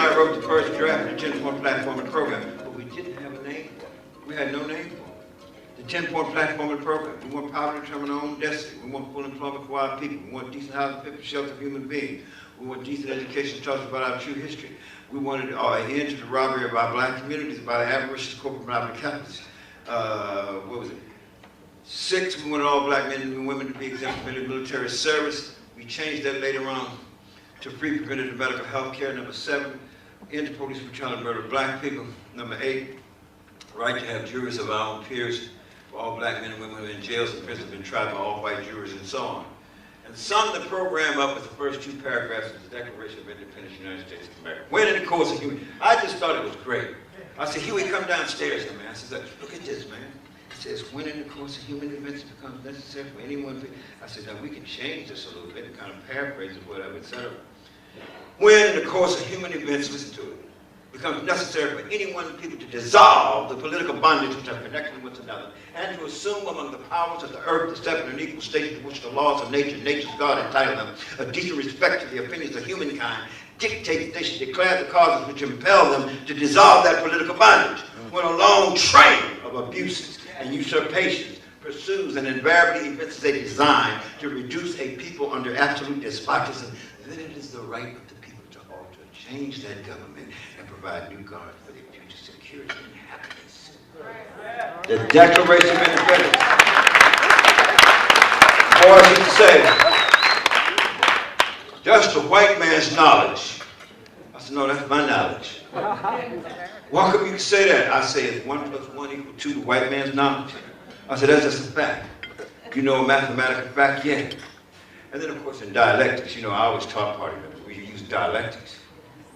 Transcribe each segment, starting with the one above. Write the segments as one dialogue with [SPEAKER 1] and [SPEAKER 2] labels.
[SPEAKER 1] I wrote the first draft of the 10-point platform and program, but we didn't have a name for it. We had no name for it. The 10-point platform and program. We want power to determine our own destiny. We want full employment for our people. We want decent housing, fit for shelter of human beings. We want decent education that talks about our true history. We wanted an end to the robbery of our black communities by the avaricious corporate monopoly capitalists. What was it? 6, we wanted all black men and women to be exempt from military service. We changed that later on to free preventative medical health care. Number 7, end to police brutality and murder of black people. Number 8, right to have juries of our own peers for all black men and women who are in jails and prisons have been tried by all white jurors and so on. And summed the program up with the first 2 paragraphs of the Declaration of Independence of the United States of America. When in the course of human, I just thought it was great. I said, Huey, come downstairs here, man. I said, look at this, man. It says, when in the course of human events it becomes necessary for anyone. I said, now we can change this a little bit and kind of paraphrase it, whatever, etc. When in the course of human events, listen to it, becomes necessary for any one people to dissolve the political bondage which are connected with another, and to assume among the powers of the earth the step in an equal state to which the laws of nature, nature's God entitle them, a decent respect to the opinions of humankind, dictate they should declare the causes which impel them to dissolve that political bondage. When a long train of abuses and usurpations pursues and invariably evinces a design to reduce a people under absolute despotism, then it is the right of the people to alter, change that government, and provide new guards for their future security and happiness. The Declaration of Independence. Or I should say, just a white man's knowledge. I said, no, that's my knowledge. Why come you say that? I say it's 1 + 1 = 2, the white man's knowledge. I said, that's just a fact. You know a mathematical fact? Yeah. And then, of course, in dialectics, you know, I always taught party members, we use dialectics.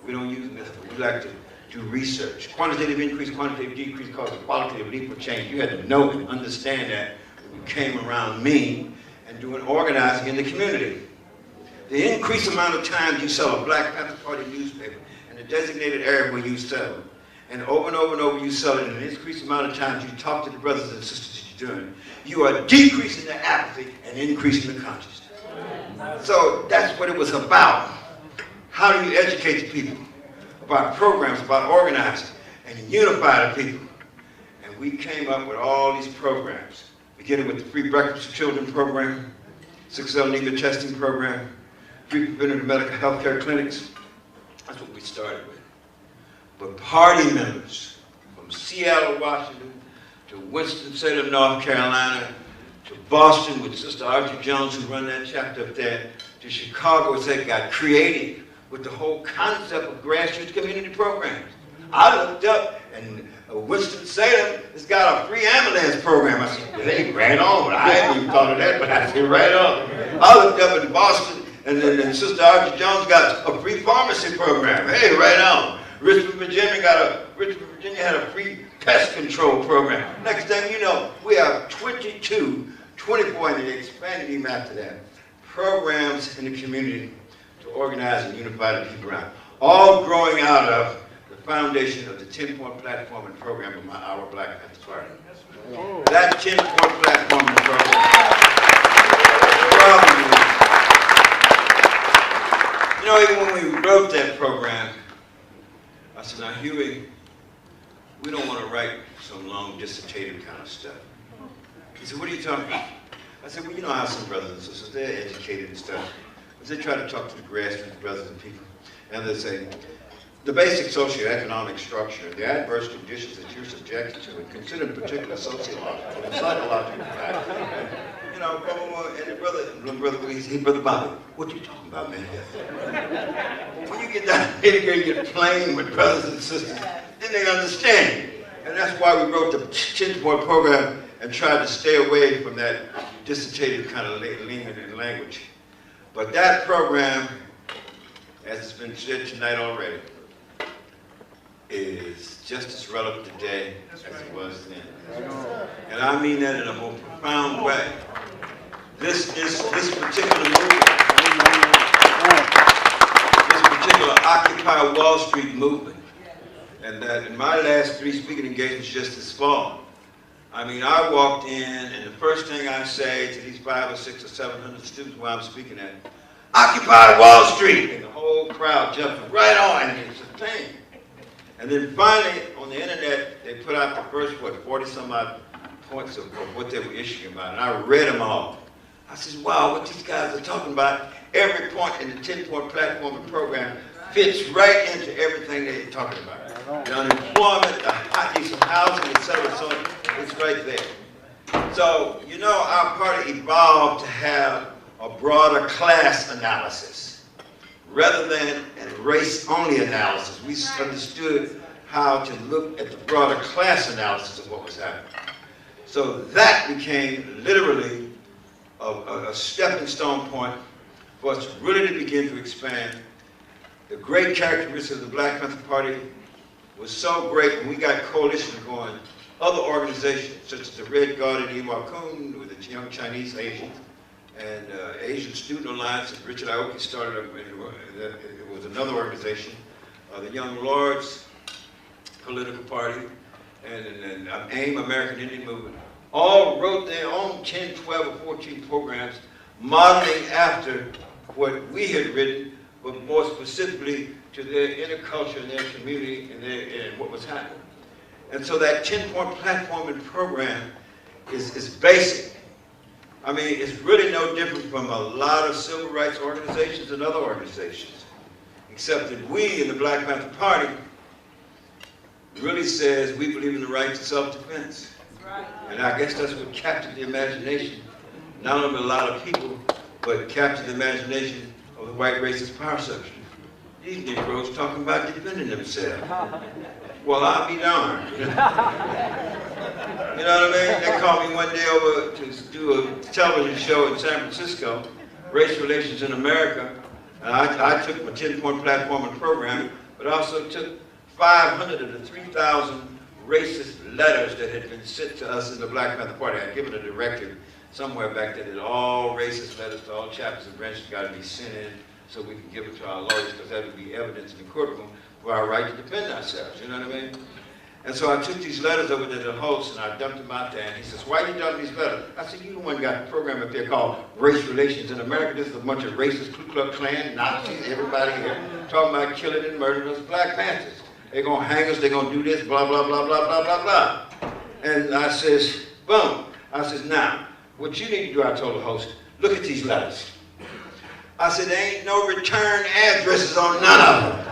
[SPEAKER 1] We don't use mythical. We like to do research. Quantitative increase, quantitative decrease causes a qualitative leap of change. You had to know and understand that when you came around me and doing organizing in the community. The increased amount of times you sell a Black Panther Party newspaper in the designated area where you sell it, and over and over and over you sell it, and an increased amount of times you talk to the brothers and sisters that you're doing, you are decreasing the apathy and increasing the consciousness. So that's what it was about. How do you educate the people about programs, about organizing, and unify the people? And we came up with all these programs, beginning with the Free Breakfast for Children program, 6L anemia testing program, free preventative medical health care clinics. That's what we started with. But party members from Seattle, Washington, to Winston-Salem, North Carolina, to Boston with Sister Archie Jones, who run that chapter up there, to Chicago, as they got creative with the whole concept of grassroots community programs. I looked up, and Winston-Salem has got a free ambulance program. I said, hey, right on. I hadn't even thought of that, but I said, right on. I looked up in Boston, and then Sister Archie Jones got a free pharmacy program. Hey, right on. Richmond, Virginia had a free pest control program. Next thing you know, we have 22, 24, and they expanded even after that, programs in the community to organize and unify the people around. All growing out of the foundation of the 10-point platform and program of our Black Panther Party. That 10-point platform and program. You know, even when we wrote that program, I said, now Huey, we don't want to write some long dissertative kind of stuff. He said, what are you talking about? I said, well, you know how some brothers and sisters, they're educated and stuff. But they try to talk to the grassroots brothers and people, and they say, the basic socioeconomic structure, the adverse conditions that you're subjected to, and consider in particular sociological and psychological factors. You know, and the brother, he said, hey, Brother Bobby, what you talking about, man? When you get down here and get playing with brothers and sisters, then they understand you. And that's why we wrote the 10-point program and tried to stay away from that dissertative kind of leaning in language. But that program, as it's been said tonight already, is just as relevant today as it was then. And I mean that in a more profound way. This particular movement, this particular Occupy Wall Street movement, and that in my last 3 speaking engagements just this fall, I mean, I walked in, and the first thing I say to these 500 or 600 or 700 students who I'm speaking at, Occupy Wall Street! And the whole crowd jumped right on. And it's thing. And then finally, on the internet, they put out the first, 40-some odd points of what they were issuing about, and I read them all. I said, wow, what these guys are talking about, every point in the 10-point platform and program fits right into everything they're talking about. The unemployment, the decent housing, et cetera, so it's right there. So, you know, our party evolved to have a broader class analysis rather than a race-only analysis. We understood how to look at the broader class analysis of what was happening. So that became literally a stepping stone point for us to really begin to expand. The great characteristics of the Black Panther Party was so great when we got coalitions going. Other organizations, such as the Red Guard in Iwakun, with the young Chinese Asians, and Asian Student Alliance that Richard Aoki started, it was another organization, the Young Lords political party, and AIM, American Indian Movement, all wrote their own 10, 12, or 14 programs modeling after what we had written, but more specifically to their inner culture and their community and what was happening. And so that 10-point platform and program is basic. I mean, it's really no different from a lot of civil rights organizations and other organizations, except that we in the Black Panther Party really says we believe in the right to self-defense. Right. And I guess that's what captured the imagination, not only of a lot of people, but captured the imagination of the white racist power structure. These Negroes talking about defending themselves. Well, I'll be darned. You know what I mean? They called me one day over to do a television show in San Francisco, Race Relations in America. And I took my 10-point platform and program, but also took 500 of the 3,000 racist letters that had been sent to us in the Black Panther Party. I had given a directive somewhere back then that all racist letters to all chapters and branches got to be sent in so we can give it to our lawyers, because that would be evidence in the courtroom for our right to defend ourselves, you know what I mean? And so I took these letters over to the host and I dumped them out there, and he says, why are you dumping these letters? I said, you the one got the program up there called Race Relations in America. This is a bunch of racist Ku Klux Klan, Nazis, everybody here, talking about killing and murdering us Black Panthers. They're gonna hang us, they're gonna do this, blah, blah, blah, blah, blah, blah, blah. And I says, boom. I says, now, what you need to do, I told the host, look at these letters. I said, there ain't no return addresses on none of them.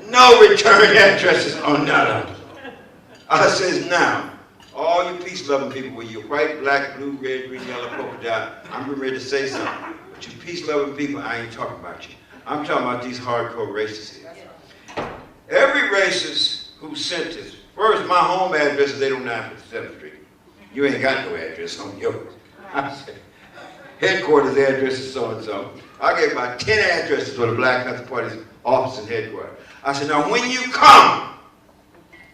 [SPEAKER 1] No return addresses on none of them. I says, now, all you peace-loving people, with your white, black, blue, red, green, yellow, polka dot, I'm ready to say something. But you peace-loving people, I ain't talking about you. I'm talking about these hardcore racists here. Every racist who sent this, first, my home address is 809 57th Street. You ain't got no address on yours. I said, headquarters address is so-and-so. I gave about 10 addresses for the Black Panther Party's office and headquarters. I said, now when you come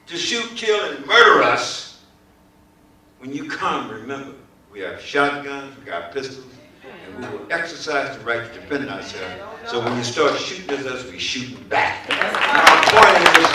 [SPEAKER 1] to shoot, kill, and murder us, when you come, remember, we have shotguns, we got pistols, and we will exercise the right to defend ourselves. So when you start shooting at us, we shoot back. My point is,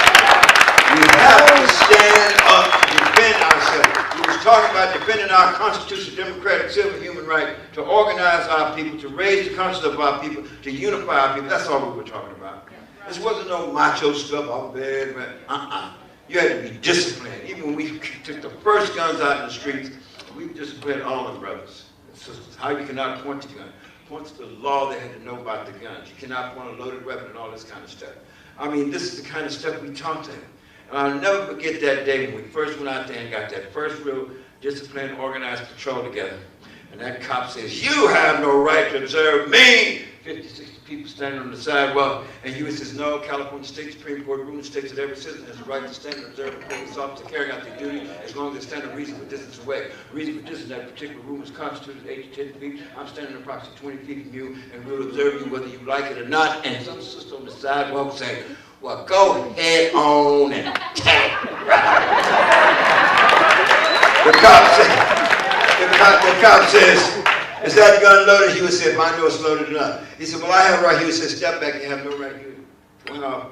[SPEAKER 1] we have to stand up to defend ourselves. We was talking about defending our constitutional, democratic, civil, human right, to organize our people, to raise the consciousness of our people, to unify our people. That's all we were talking about. This wasn't no macho stuff, I'm bad, man. You had to be disciplined. Even when we took the first guns out in the streets, we disciplined all the brothers and sisters. How you cannot point to guns. Point to the law they had to know about the guns. You cannot point a loaded weapon and all this kind of stuff. I mean, this is the kind of stuff we taught them. And I'll never forget that day when we first went out there and got that first real disciplined, organized patrol together. And that cop says, you have no right to observe me. 50, 60 people standing on the sidewalk. And he says, no, California State Supreme Court ruling states that every citizen has the right to stand and observe a police officer carrying out their duty as long as they stand a reasonable distance away. Reasonable distance in that particular room is constituted 8 to 10 feet. I'm standing approximately 20 feet from you, and we'll observe you whether you like it or not. And some sister on the sidewalk saying, well, go head on and attack. The cop says, is that gun loaded? He would say, if I know it's loaded enough. He said, well, I have right here. He said, step back, you have no right here. Went off,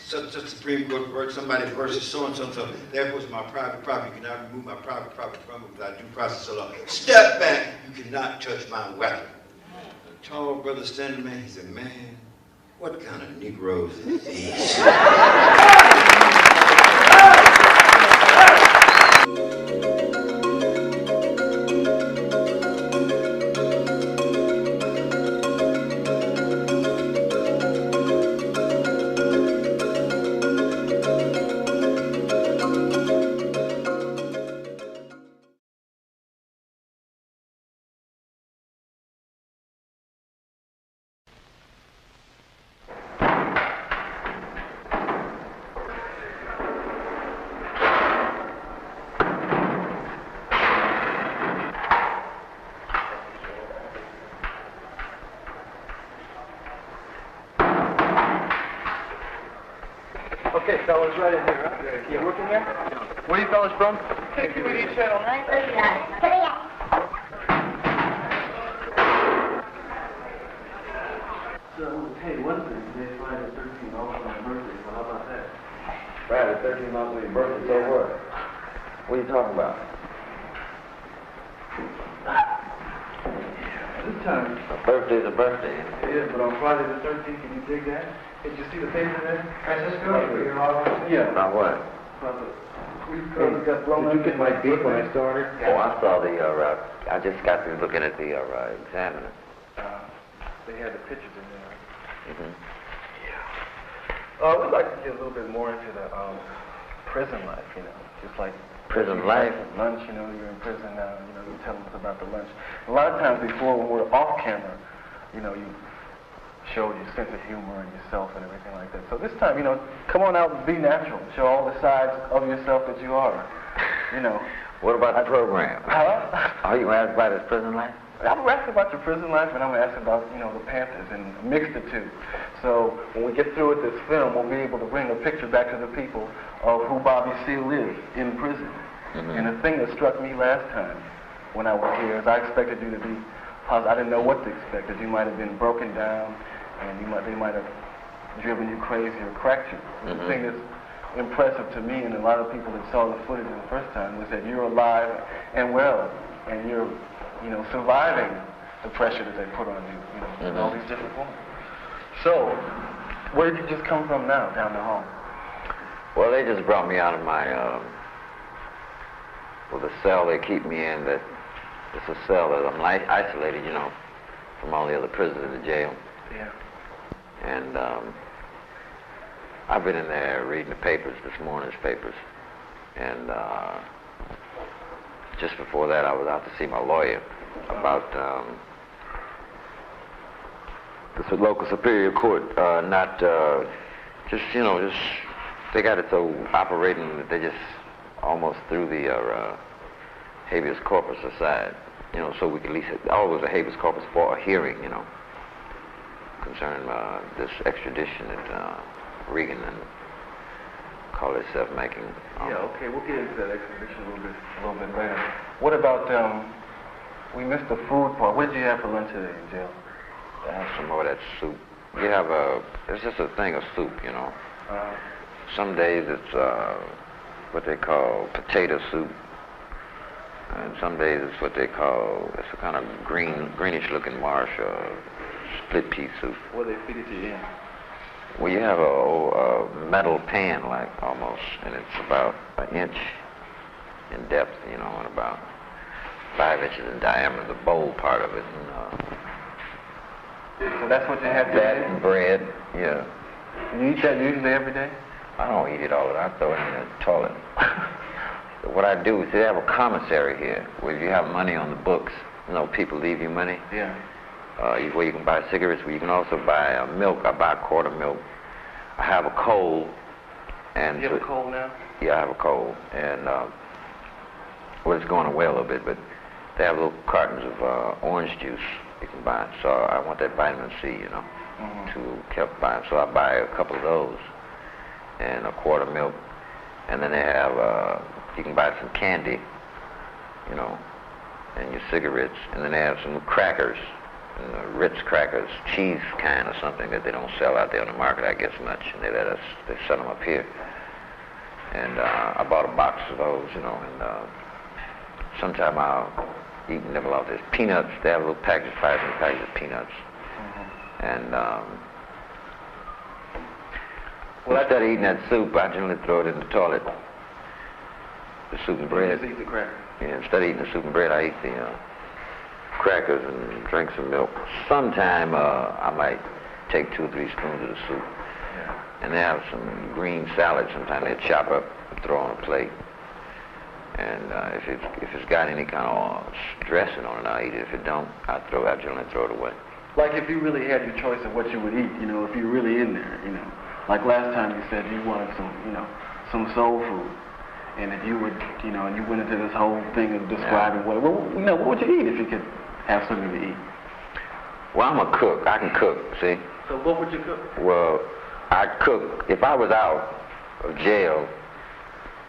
[SPEAKER 1] such Supreme Court versus somebody versus so-and-so, so therefore it's my private property. You cannot remove my private property from it without due process of law. Step back, you cannot touch my weapon. A tall brother standing there, he said, man, What kind of Negroes is these?
[SPEAKER 2] Okay, fellas, right in here, huh? You working there? Where are you fellas from? KQED Channel 9. So, hey, one thing, today's Friday the 13th, also my birthday, so how about that?
[SPEAKER 3] Friday the 13th, also your birthday, so what? What are you talking about?
[SPEAKER 2] This time.
[SPEAKER 3] A birthday's a birthday.
[SPEAKER 2] It is, but on Friday the 13th, can you dig that? Did you see the paper there? Francisco? Yeah.
[SPEAKER 3] About what?
[SPEAKER 2] Did you get my beat when I started?
[SPEAKER 3] Oh, I saw the, I just got through looking at the, Examiner.
[SPEAKER 2] They had the pictures in there.
[SPEAKER 3] Mm-hmm.
[SPEAKER 2] Yeah. We'd like to get a little bit more into the prison life, you know, just like
[SPEAKER 3] Prison life?
[SPEAKER 2] Lunch, you know, you're in prison now, you know, you tell us about the lunch. A lot of times before, when we're off camera, you know, you show your sense of humor and yourself and everything like that. So this time, you know, come on out and be natural. Show all the sides of yourself that you are, you know.
[SPEAKER 3] What about the program?
[SPEAKER 2] Huh?
[SPEAKER 3] Are you asking about his prison life?
[SPEAKER 2] I'm asking about your prison life, and I'm asking about, you know, the Panthers and mix the two. So when we get through with this film, we'll be able to bring a picture back to the people of who Bobby Seale is in prison.
[SPEAKER 3] Mm-hmm.
[SPEAKER 2] And the thing that struck me last time when I was here is I expected you to be positive. I didn't know what to expect, because you might have been broken down, and they might have driven you crazy or cracked you.
[SPEAKER 3] Mm-hmm.
[SPEAKER 2] The thing that's impressive to me and a lot of people that saw the footage the first time was that you're alive and well, and you're, you know, surviving the pressure that they put on you, you know, in all these different forms. So, where did you just come from now, down the hall?
[SPEAKER 3] Well, they just brought me out of my, the cell they keep me in. That it's a cell that I'm isolated, you know, from all the other prisoners in the jail.
[SPEAKER 2] Yeah.
[SPEAKER 3] And I've been in there reading the papers, this morning's papers. And just before that, I was out to see my lawyer about the local superior court they got it so operating that they just almost threw the habeas corpus aside, you know, so we could at least always a habeas corpus for a hearing, you know, concerning this extradition that Reagan and call itself making.
[SPEAKER 2] Yeah, okay, we'll get into that extradition a little bit later. What about we missed the food part. What did you have for lunch today in jail?
[SPEAKER 3] I have some more of that soup. You have it's just a thing of soup, you know. Some days it's what they call potato soup, and some days it's what they call, it's a kind of greenish-looking marsh split pea soup.
[SPEAKER 2] What do they feed it to you in?
[SPEAKER 3] Well, you have a metal pan, like almost, and it's about an inch in depth, you know, and about 5 inches in diameter, the bowl part of it. And,
[SPEAKER 2] so that's what you have
[SPEAKER 3] that
[SPEAKER 2] today?
[SPEAKER 3] and bread, yeah.
[SPEAKER 2] You eat that usually every day?
[SPEAKER 3] I don't eat it all, I throw it in the toilet. What I do is they have a commissary here, where you have money on the books. You know, people leave you money.
[SPEAKER 2] Yeah.
[SPEAKER 3] Where you can buy cigarettes, where you can also buy milk. I buy a quart of milk. I have a coal. And
[SPEAKER 2] you have a coal now?
[SPEAKER 3] Yeah, I have a coal. And, well, it's going away a little bit, but they have little cartons of orange juice you can buy. So I want that vitamin C, you know, to keep buying. So I buy a couple of those and a quart of milk. And then they have, you can buy some candy, you know, and your cigarettes. And then they have some crackers, and Ritz crackers, cheese kind or something that they don't sell out there on the market, I guess, much. And they sell them up here. And I bought a box of those, you know, and sometime I'll eat and nibble off this. Peanuts, they have a little package, 5 package of peanuts. And Well, instead of eating that soup, I generally throw it in the toilet. The soup and bread.
[SPEAKER 2] You just eat the crackers.
[SPEAKER 3] Yeah, instead of eating the soup and bread, I eat the crackers and drink some milk. Sometime I might take 2 or 3 spoons of the soup.
[SPEAKER 2] Yeah.
[SPEAKER 3] And they have some green salad. Sometimes they chop up and throw on a plate. And if it's got any kind of dressing on it, I'll eat it. If it don't, I generally throw it away.
[SPEAKER 2] Like if you really had your choice of what you would eat, you know, if you're really in there, you know. Like last time you said you wanted some, you know, some soul food. And if you would, you know, and you went into this whole thing of describing what would you eat if you could have something to eat?
[SPEAKER 3] Well, I'm a cook. I can cook, see?
[SPEAKER 2] So what would you cook?
[SPEAKER 3] Well, I'd cook. If I was out of jail,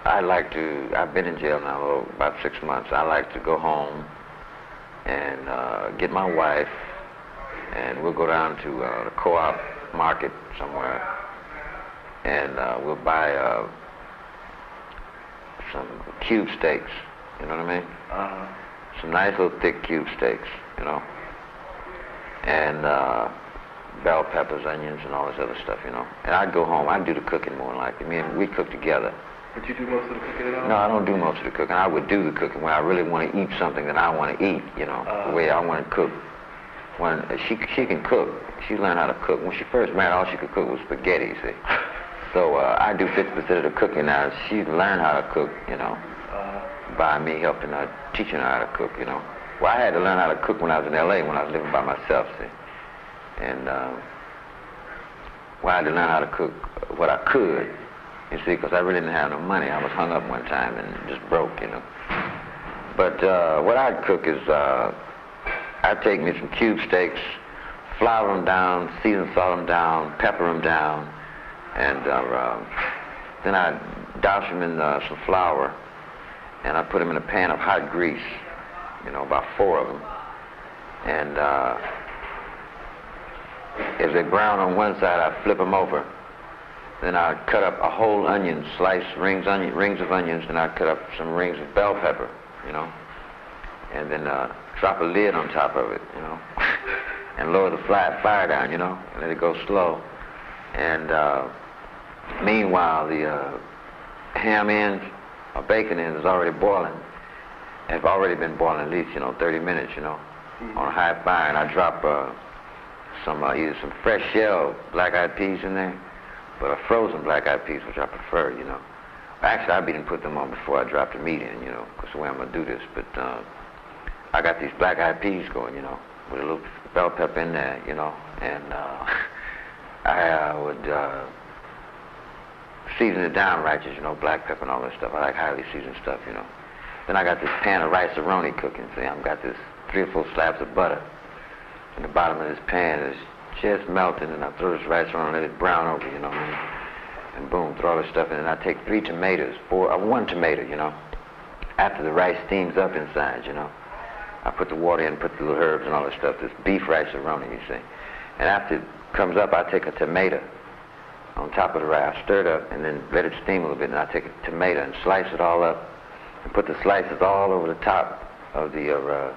[SPEAKER 3] I've been in jail now about 6 months. I like to go home and get my wife, and we'll go down to the co-op market somewhere, and we'll buy some cube steaks, you know what I mean? Some nice little thick cube steaks, you know, and bell peppers, onions, and all this other stuff, you know. And I'd go home. I'd do the cooking more than likely. We cook together.
[SPEAKER 2] But you do most of the cooking at all?
[SPEAKER 3] No, I don't do most of the cooking. I would do the cooking when I really want to eat something that I want to eat, you know, the way I want to cook. When she can cook, she learned how to cook. When she first married, all she could cook was spaghetti, you see. So I do 50% of the cooking now. She learned how to cook, you know, by me helping her, teaching her how to cook, you know. Well, I had to learn how to cook when I was in L.A., when I was living by myself, see. And well, I had to learn how to cook what I could, you see, because I really didn't have no money. I was hung up one time and just broke, you know. But what I'd cook is I'd take me some cube steaks, flour them down, season salt them down, pepper them down, and then I'd douse them in some flour, and I'd put them in a pan of hot grease, you know, about 4 of them. And as they brown on one side, I'd flip them over. Then I'd cut up a whole onion, slice rings of onions, and I'd cut up some rings of bell pepper, you know, and then drop a lid on top of it, you know, and lower the fire down, you know, and let it go slow. And meanwhile, the ham ends or bacon ends is already boiling. Have already been boiling at least, you know, 30 minutes, you know, on a high fire. And I drop either some fresh shell black-eyed peas in there, but a frozen black-eyed peas, which I prefer, you know. Actually, I'd been put them on before I dropped the meat in, you know, because the way I'm going to do this. But I got these black-eyed peas going, you know, with a little bell pepper in there, you know, and I would season it down right, just, you know, black pepper and all that stuff. I like highly seasoned stuff, you know. Then I got this pan of rice-a-roni cooking. See, I've got this 3 or 4 slabs of butter in the bottom of this pan. It's just melting, and I throw this rice-a-roni and let it brown over, you know, and boom, throw all this stuff in. And I take 3 tomatoes, 1 tomato, you know, after the rice steams up inside, you know. I put the water in, put the little herbs and all this stuff, this beef rice-a-roni, you see. And after it comes up, I take a tomato on top of the rice, I stir it up, and then let it steam a little bit, and I take a tomato and slice it all up, and put the slices all over the top of the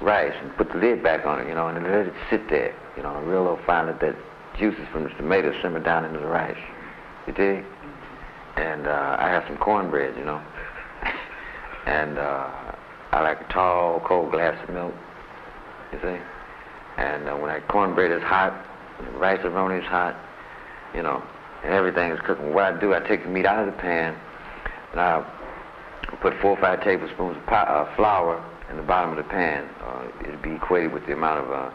[SPEAKER 3] rice, and put the lid back on it, you know, and then let it sit there, you know, real low fire, let that juices from the tomato simmer down into the rice, you dig? And I have some cornbread, you know, and I like a tall, cold glass of milk, you see? And when that cornbread is hot, the rice-a-roni is hot, you know, and everything is cooking. What I do, I take the meat out of the pan, and I put 4 or 5 tablespoons of flour in the bottom of the pan. It'd be equated with the amount of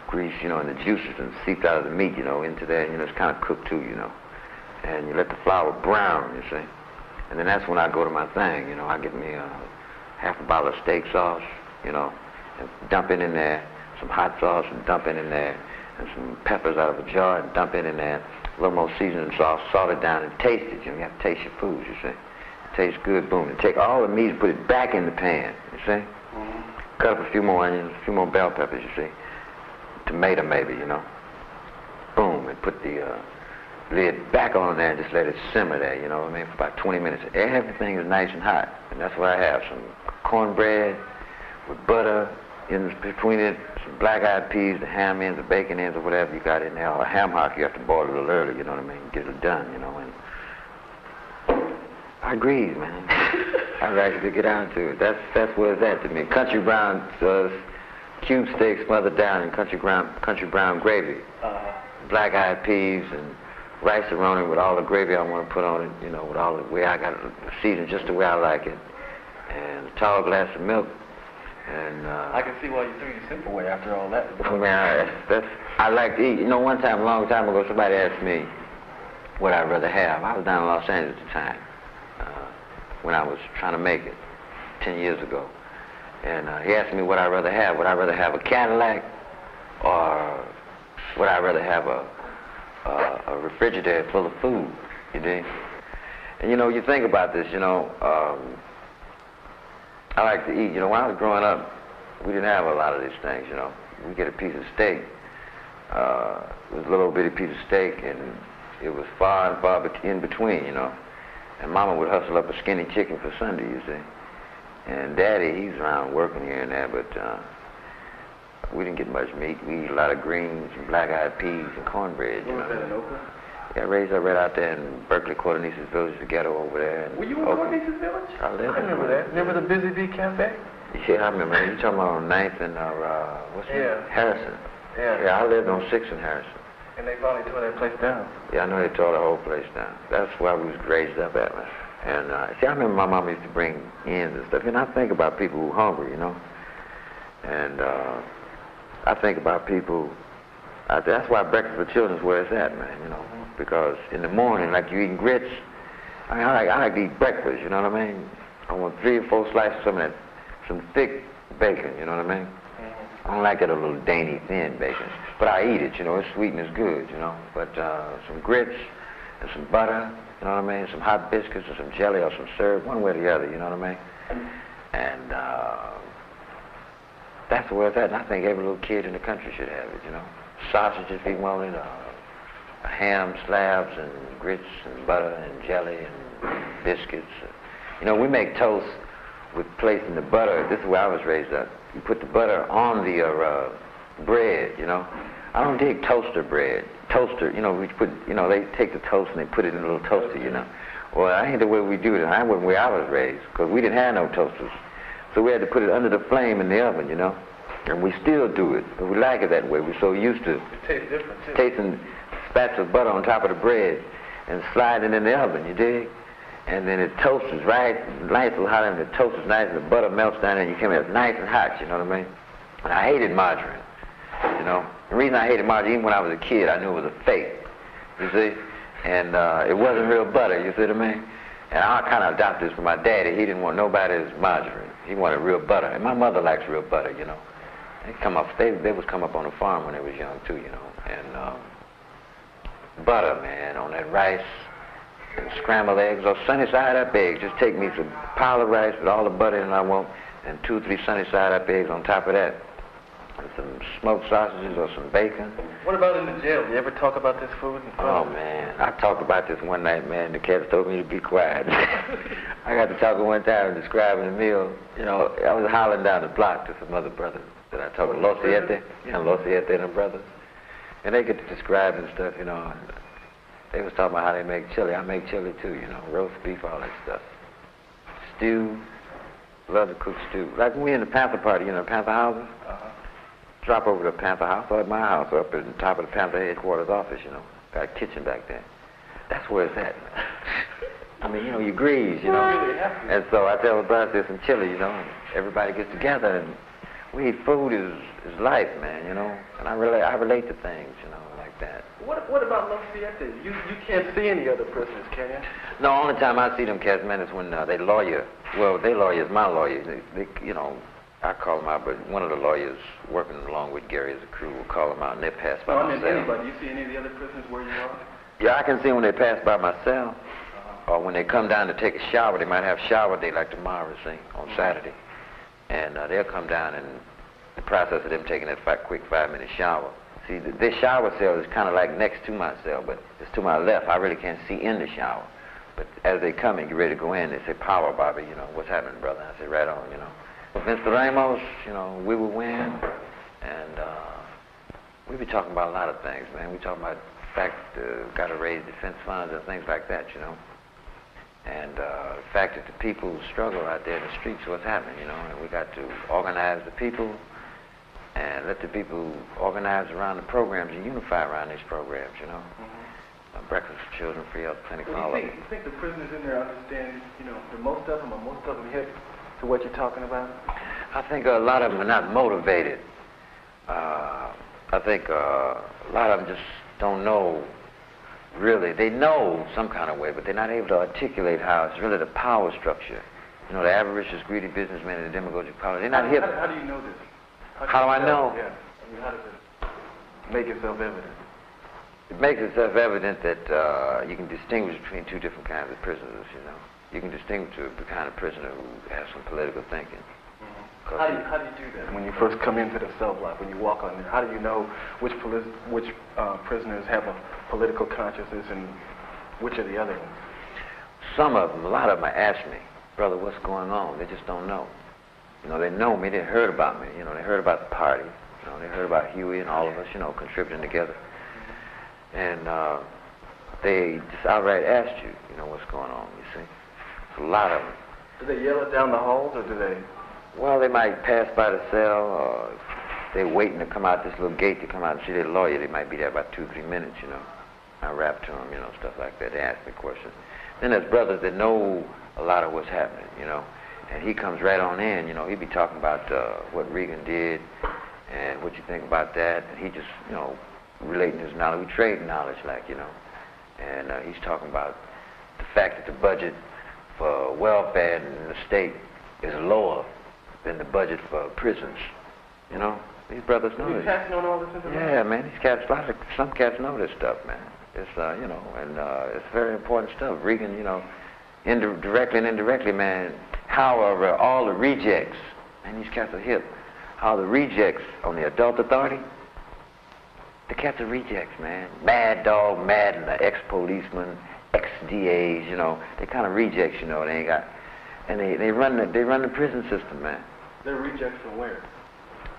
[SPEAKER 3] grease, you know, and the juices and seeped out of the meat, you know, into there. You know, it's kind of cooked too, you know. And you let the flour brown, you see. And then that's when I go to my thing, you know. I get me half a bottle of steak sauce, you know, and dump it in there. Some hot sauce and dump it in there. And some peppers out of a jar and dump it in there. A little more seasoning sauce, salt it down and taste it. You know, you have to taste your food, you see. It tastes good, boom. And take all the meat and put it back in the pan, you see. Cut up a few more onions, a few more bell peppers, you see. Tomato maybe, you know. Boom, and put the lid back on there and just let it simmer there, you know what I mean, for about 20 minutes. Everything is nice and hot. And that's what I have, some cornbread with butter in between it, some black-eyed peas, the ham ends, the bacon ends, or whatever you got in there, or a ham hock, you have to boil it a little early, you know what I mean, get it done, you know. And I agree, man. I like to get down to it. That's where it's at to me. Country brown cube steak smothered down in country brown gravy, black-eyed peas and rice-a-roni with all the gravy I want to put on it, you know, with all the way I got it seasoned just the way I like it, and a tall glass of milk. And
[SPEAKER 2] I can see why you threw your simple way after all that.
[SPEAKER 3] Man, I like to eat. You know, one time, a long time ago, somebody asked me what I'd rather have. I was down in Los Angeles at the time when I was trying to make it 10 years ago. And he asked me what I'd rather have. Would I rather have a Cadillac or would I rather have a refrigerator full of food, you dig? And you know, you think about this, you know, I like to eat. You know, when I was growing up, we didn't have a lot of these things, you know. We get a piece of steak. It was a little bitty piece of steak, and it was far and far in between, you know. And Mama would hustle up a skinny chicken for Sunday, you see. And Daddy, he's around working here and there, but we didn't get much meat. We eat a lot of greens and black-eyed peas and cornbread, you know.
[SPEAKER 2] Was that in Oakland?
[SPEAKER 3] Yeah, I raised up right out there in Berkeley, Cordonesis Village, the ghetto over there.
[SPEAKER 2] Were you in Cordonesis Village?
[SPEAKER 3] I lived
[SPEAKER 2] I remember that. Remember the Busy Bee Cafe?
[SPEAKER 3] Yeah, I remember. You talking about on 9th and, what's the name? Harrison.
[SPEAKER 2] Yeah,
[SPEAKER 3] I lived on 6th and Harrison.
[SPEAKER 2] And they finally tore that place down.
[SPEAKER 3] Yeah, I know they tore the whole place down. That's where we was raised up at, man. And, see, I remember my mom used to bring ends and stuff. And I think about people who are hungry, you know. And I think about people, that's why breakfast for children is where it's at, man, you know. Because in the morning, like you eating grits, I like to eat breakfast, you know what I mean? I want 3 or 4 slices of that, some thick bacon, you know what I mean? I don't like that a little dainty, thin bacon. But I eat it, you know, it's sweet and it's good, you know. But some grits and some butter, you know what I mean? Some hot biscuits or some jelly or some syrup, one way or the other, you know what I mean? And that's where it's at. And I think every little kid in the country should have it, you know. Sausage if he wanted, ham slabs and grits and butter and jelly and biscuits. You know, we make toast with placing the butter. This is where I was raised up. You put the butter on the bread, you know. I don't dig toaster bread. Toaster, you know, we put, you know, they take the toast and they put it in a little toaster, you know. Well, that ain't the way we do it. I wasn't where I was raised because we didn't have no toasters. So we had to put it under the flame in the oven, you know. And we still do it, but we like it that way. We're so used to
[SPEAKER 2] It tastes different, too.
[SPEAKER 3] tasting spats of butter on top of the bread and sliding it in the oven, you dig? And then it toasts right, nice and hot, and it toasts nice, and the butter melts down, and you come in nice and hot, you know what I mean? And I hated margarine, you know. The reason I hated margarine, even when I was a kid, I knew it was a fake, you see? And it wasn't real butter, you see what I mean? And I kind of adopted this from my daddy. He didn't want nobody's margarine. He wanted real butter. And my mother likes real butter, you know. They was come up on the farm when they was young too, you know. And butter, man, on that rice and scrambled eggs or sunny side up eggs. Just take me some pile of rice with all the butter in it I want, and 2 or 3 sunny side up eggs on top of that, and some smoked sausages or some bacon.
[SPEAKER 2] What about in the jail? You ever talk about this food in
[SPEAKER 3] Oh
[SPEAKER 2] prison?
[SPEAKER 3] man, I talked about this one night, man. The cats told me to be quiet. I got to talking one time describing the meal. You know, I was hollering down the block to some other brothers that I talked to, Los Siete, you know, Los Siete and them brothers. And they get to describe and stuff, you know. And they was talking about how they make chili. I make chili too, you know, roast beef, all that stuff. Stew, love to cook stew. Like when we in the Panther party, you know, Panther houses. Drop over to the Panther house or at my house or up at the top of the Panther headquarters office, you know. Got a kitchen back there. That's where it's at, man. I mean, you know, you grease, you know. And so I tell the brothers there's some chili, you know, and everybody gets together and we eat food is life, man, you know. And I relate to things, you know, like that.
[SPEAKER 2] What about Los Siete? You can't see any other prisoners, can you?
[SPEAKER 3] No, only time I see them cats, man, is when they lawyer. Well, they lawyer is my lawyer. They, you know, I call them out, but one of the lawyers working along with Gary as a crew will call them out, and they pass by my cell.
[SPEAKER 2] Anybody. You see any of the other prisoners where you are?
[SPEAKER 3] Yeah, I can see when they pass by my cell, or when they come down to take a shower. They might have shower day like tomorrow, see, on Saturday. And they'll come down, and the process of them taking that quick 5-minute shower. See, this shower cell is kind of like next to my cell, but it's to my left. I really can't see in the shower. But as they come and get ready to go in, they say, "Power, Bobby, you know, what's happening, brother?" I say, "Right on, you know." Well, Mr. Ramos, you know, we will win, and we be talking about a lot of things, man. We talking about the fact got to raise defense funds and things like that, you know. And the fact that the people struggle out there in the streets, what's happening, you know, and we got to organize the people and let the people organize around the programs and unify around these programs, you know. Breakfast for Children, Free Health Clinic, all of it.
[SPEAKER 2] You think the prisoners in there understand, you know, the most of them hip to what you're talking about?
[SPEAKER 3] I think a lot of them are not motivated. I think a lot of them just don't know, really. They know some kind of way, but they're not able to articulate how it's really the power structure. You know, the avaricious, greedy businessmen and the demagogic power, they're not hip.
[SPEAKER 2] How do you know this?
[SPEAKER 3] How do I know?
[SPEAKER 2] Yeah. I mean, how does it make itself evident?
[SPEAKER 3] It makes itself evident that you can distinguish between two different kinds of prisoners, you know. You can distinguish the kind of prisoner who has some political thinking.
[SPEAKER 2] How do you do that? When you first come into the cell block, when you walk on there, how do you know which prisoners have a political consciousness and which are the other ones?
[SPEAKER 3] Some of them, a lot of them ask me, brother, what's going on? They just don't know. You know, they know me, they heard about me, you know, they heard about the party, you know, they heard about Huey and all of us, you know, contributing together. And they just outright asked you, you know, what's going on, you see. It's a lot of them.
[SPEAKER 2] Do they yell it down the halls, or do they?
[SPEAKER 3] Well, they might pass by the cell, or they're waiting to come out this little gate to come out and see their lawyer. They might be there about 2-3 minutes, you know. I rap to them, you know, stuff like that. They ask me questions. Then there's brothers that know a lot of what's happening, you know. And he comes right on in, you know. He be talking about what Reagan did and what you think about that. And he just, you know, relating his knowledge. We trade knowledge, like, you know. And he's talking about the fact that the budget for welfare in the state is lower than the budget for prisons. You know, these brothers know this.
[SPEAKER 2] You cats know all this information?
[SPEAKER 3] Yeah, man, these cats, some cats know this stuff, man. It's, you know, and it's very important stuff. Reagan, you know, directly and indirectly, man, however, all the rejects, and these cats are hip, how the rejects on the adult authority, the cats are rejects, man. Mad Dog, Madden, the ex-policemen, ex-DAs, you know, they kind of rejects, you know, they ain't got, and they run the prison system, man.
[SPEAKER 2] They're rejects from where?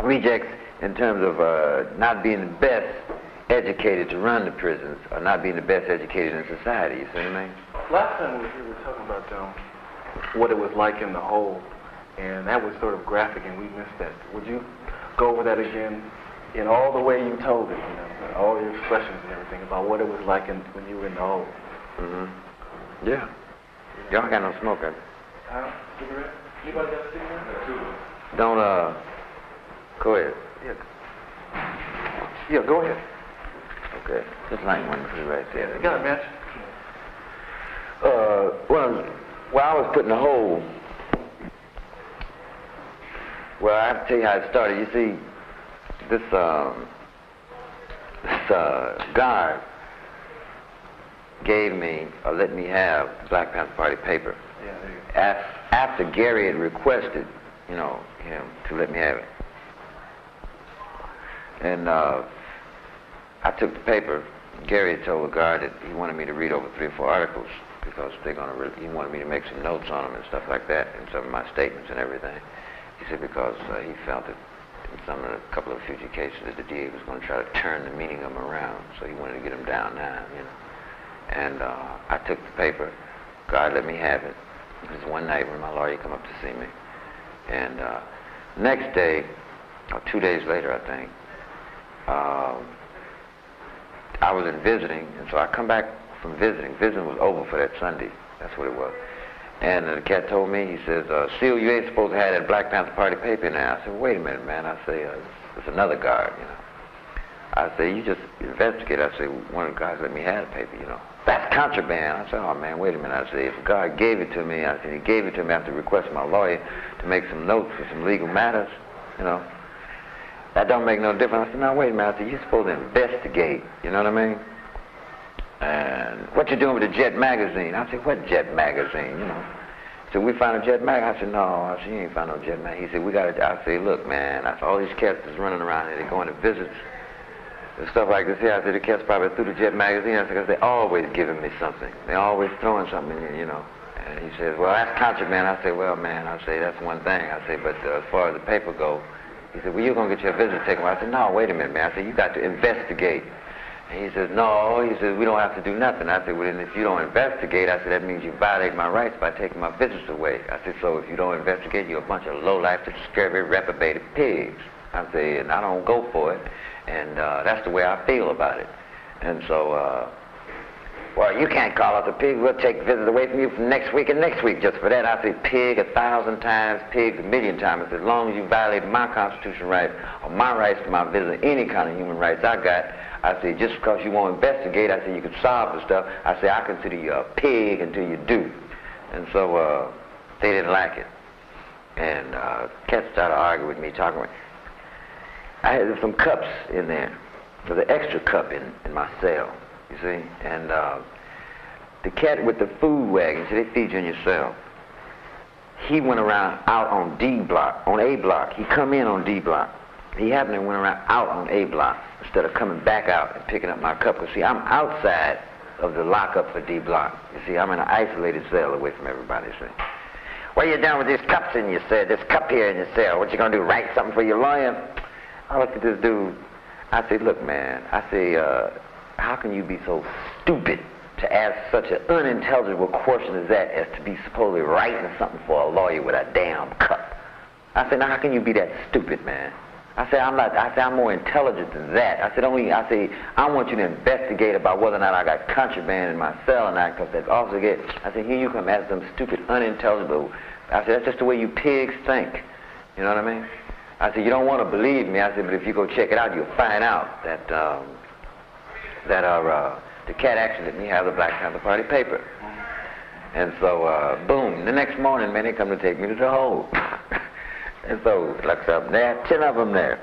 [SPEAKER 3] Rejects in terms of not being the best educated to run the prisons, or not being the best educated in society, you see what I mean?
[SPEAKER 2] Last time we were here, we were talking about what it was like in the hole, and that was sort of graphic, and we missed that. Would you go over that again in all the way you told it, you know, all your expressions and everything, about what it was like when you were in the hole?
[SPEAKER 3] Mm-hmm. Yeah. Y'all got no smoke, right?
[SPEAKER 2] Cigarette? Anybody got a cigarette?
[SPEAKER 3] Don't, go ahead.
[SPEAKER 2] Yeah, go ahead.
[SPEAKER 3] Okay. Just light one right there.
[SPEAKER 2] You got a match?
[SPEAKER 3] Well, while I was putting the hole, well, I have to tell you how it started. You see, this guard gave me, or let me have, the Black Panther Party paper.
[SPEAKER 2] Yeah, there you go.
[SPEAKER 3] After Gary had requested, you know, him to let me have it. And I took the paper. Gary had told the guard that he wanted me to read over 3 or 4 articles because he wanted me to make some notes on them and stuff like that, and some of my statements and everything. He said because he felt that in a couple of future cases that the DA was going to try to turn the meaning of them around, so he wanted to get them down now, you know. And I took the paper. God let me have it. It was one night when my lawyer come up to see me. And next day, or 2 days later, I think, I was in visiting, and so I come back from visiting. Visiting was over for that Sunday. That's what it was. And the cat told me, he says, Seale, you ain't supposed to have that Black Panther Party paper now. I said, wait a minute, man. I say, it's another guard, you know. I say, you just investigate. I say, one of the guys let me have the paper, you know. That's contraband. I said, oh, man, wait a minute. I said, if a guard gave it to me, I said, he gave it to me after requesting my lawyer to make some notes for some legal matters, you know. That don't make no difference. I said, no, wait a minute. I said, you're supposed to investigate, you know what I mean? And what you doing with the Jet magazine? I said, what Jet magazine, you know? So we found a Jet mag. I said, no. I said, you ain't found no Jet mag. He said, we got to. I said, look, man, I said, all these cats is running around here. They're going to visits and stuff like this here. I said, the cats probably through the Jet magazine. I said, because they always giving me something. They always throwing something in, you know. And he says, well, that's contraband. I say, well, man, I say, that's one thing. I say, but as far as the paper go, he said, well, you're going to get your visitor taken away. I said, no, wait a minute, man. I said, you got to investigate. And he says, no, he says, we don't have to do nothing. I said, well, then if you don't investigate, I said, that means you violate my rights by taking my visitors away. I said, so if you don't investigate, you're a bunch of low-life, scurvy, reprobated pigs. I say, and I don't go for it. And that's the way I feel about it. And so, well, you can't call us a pig. We'll take visitors away from you for next week and next week just for that. I say pig 1,000 times, pigs 1,000,000 times. As long as you violate my constitutional rights or my rights to my visitor, any kind of human rights I got, I say just because you won't investigate, I say you can solve the stuff. I say I consider you a pig until you do. And so they didn't like it. And cats started arguing with me, talking with me. I had some cups in there. There's an extra cup in my cell. You see, and the cat with the food wagon, so they feed you in your cell. He went around out on D block, on A block. He come in on D block. He happened to went around out on A block instead of coming back out and picking up my cup. Because see, I'm outside of the lockup for D block. You see, I'm in an isolated cell away from everybody. See, what are you doing with these cups in your cell? This cup here in your cell. What you gonna do? Write something for your lawyer? I looked at this dude. I said, look, man. I say. How can you be so stupid to ask such an unintelligible question as that as to be supposedly writing something for a lawyer with a damn cup? I said, now how can you be that stupid, man? I said, I'm not. I said, I'm more intelligent than that. I said, I want you to investigate about whether or not I got contraband in my cell or not, because that's also good. I said, here you come ask some stupid, unintelligible. I said, that's just the way you pigs think. You know what I mean? I said, you don't want to believe me. I said, but if you go check it out, you'll find out that the cat actually let me have the Black Panther Party paper. And so, boom, the next morning, man, they come to take me to the hole. And so, looks up there, 10 of them there,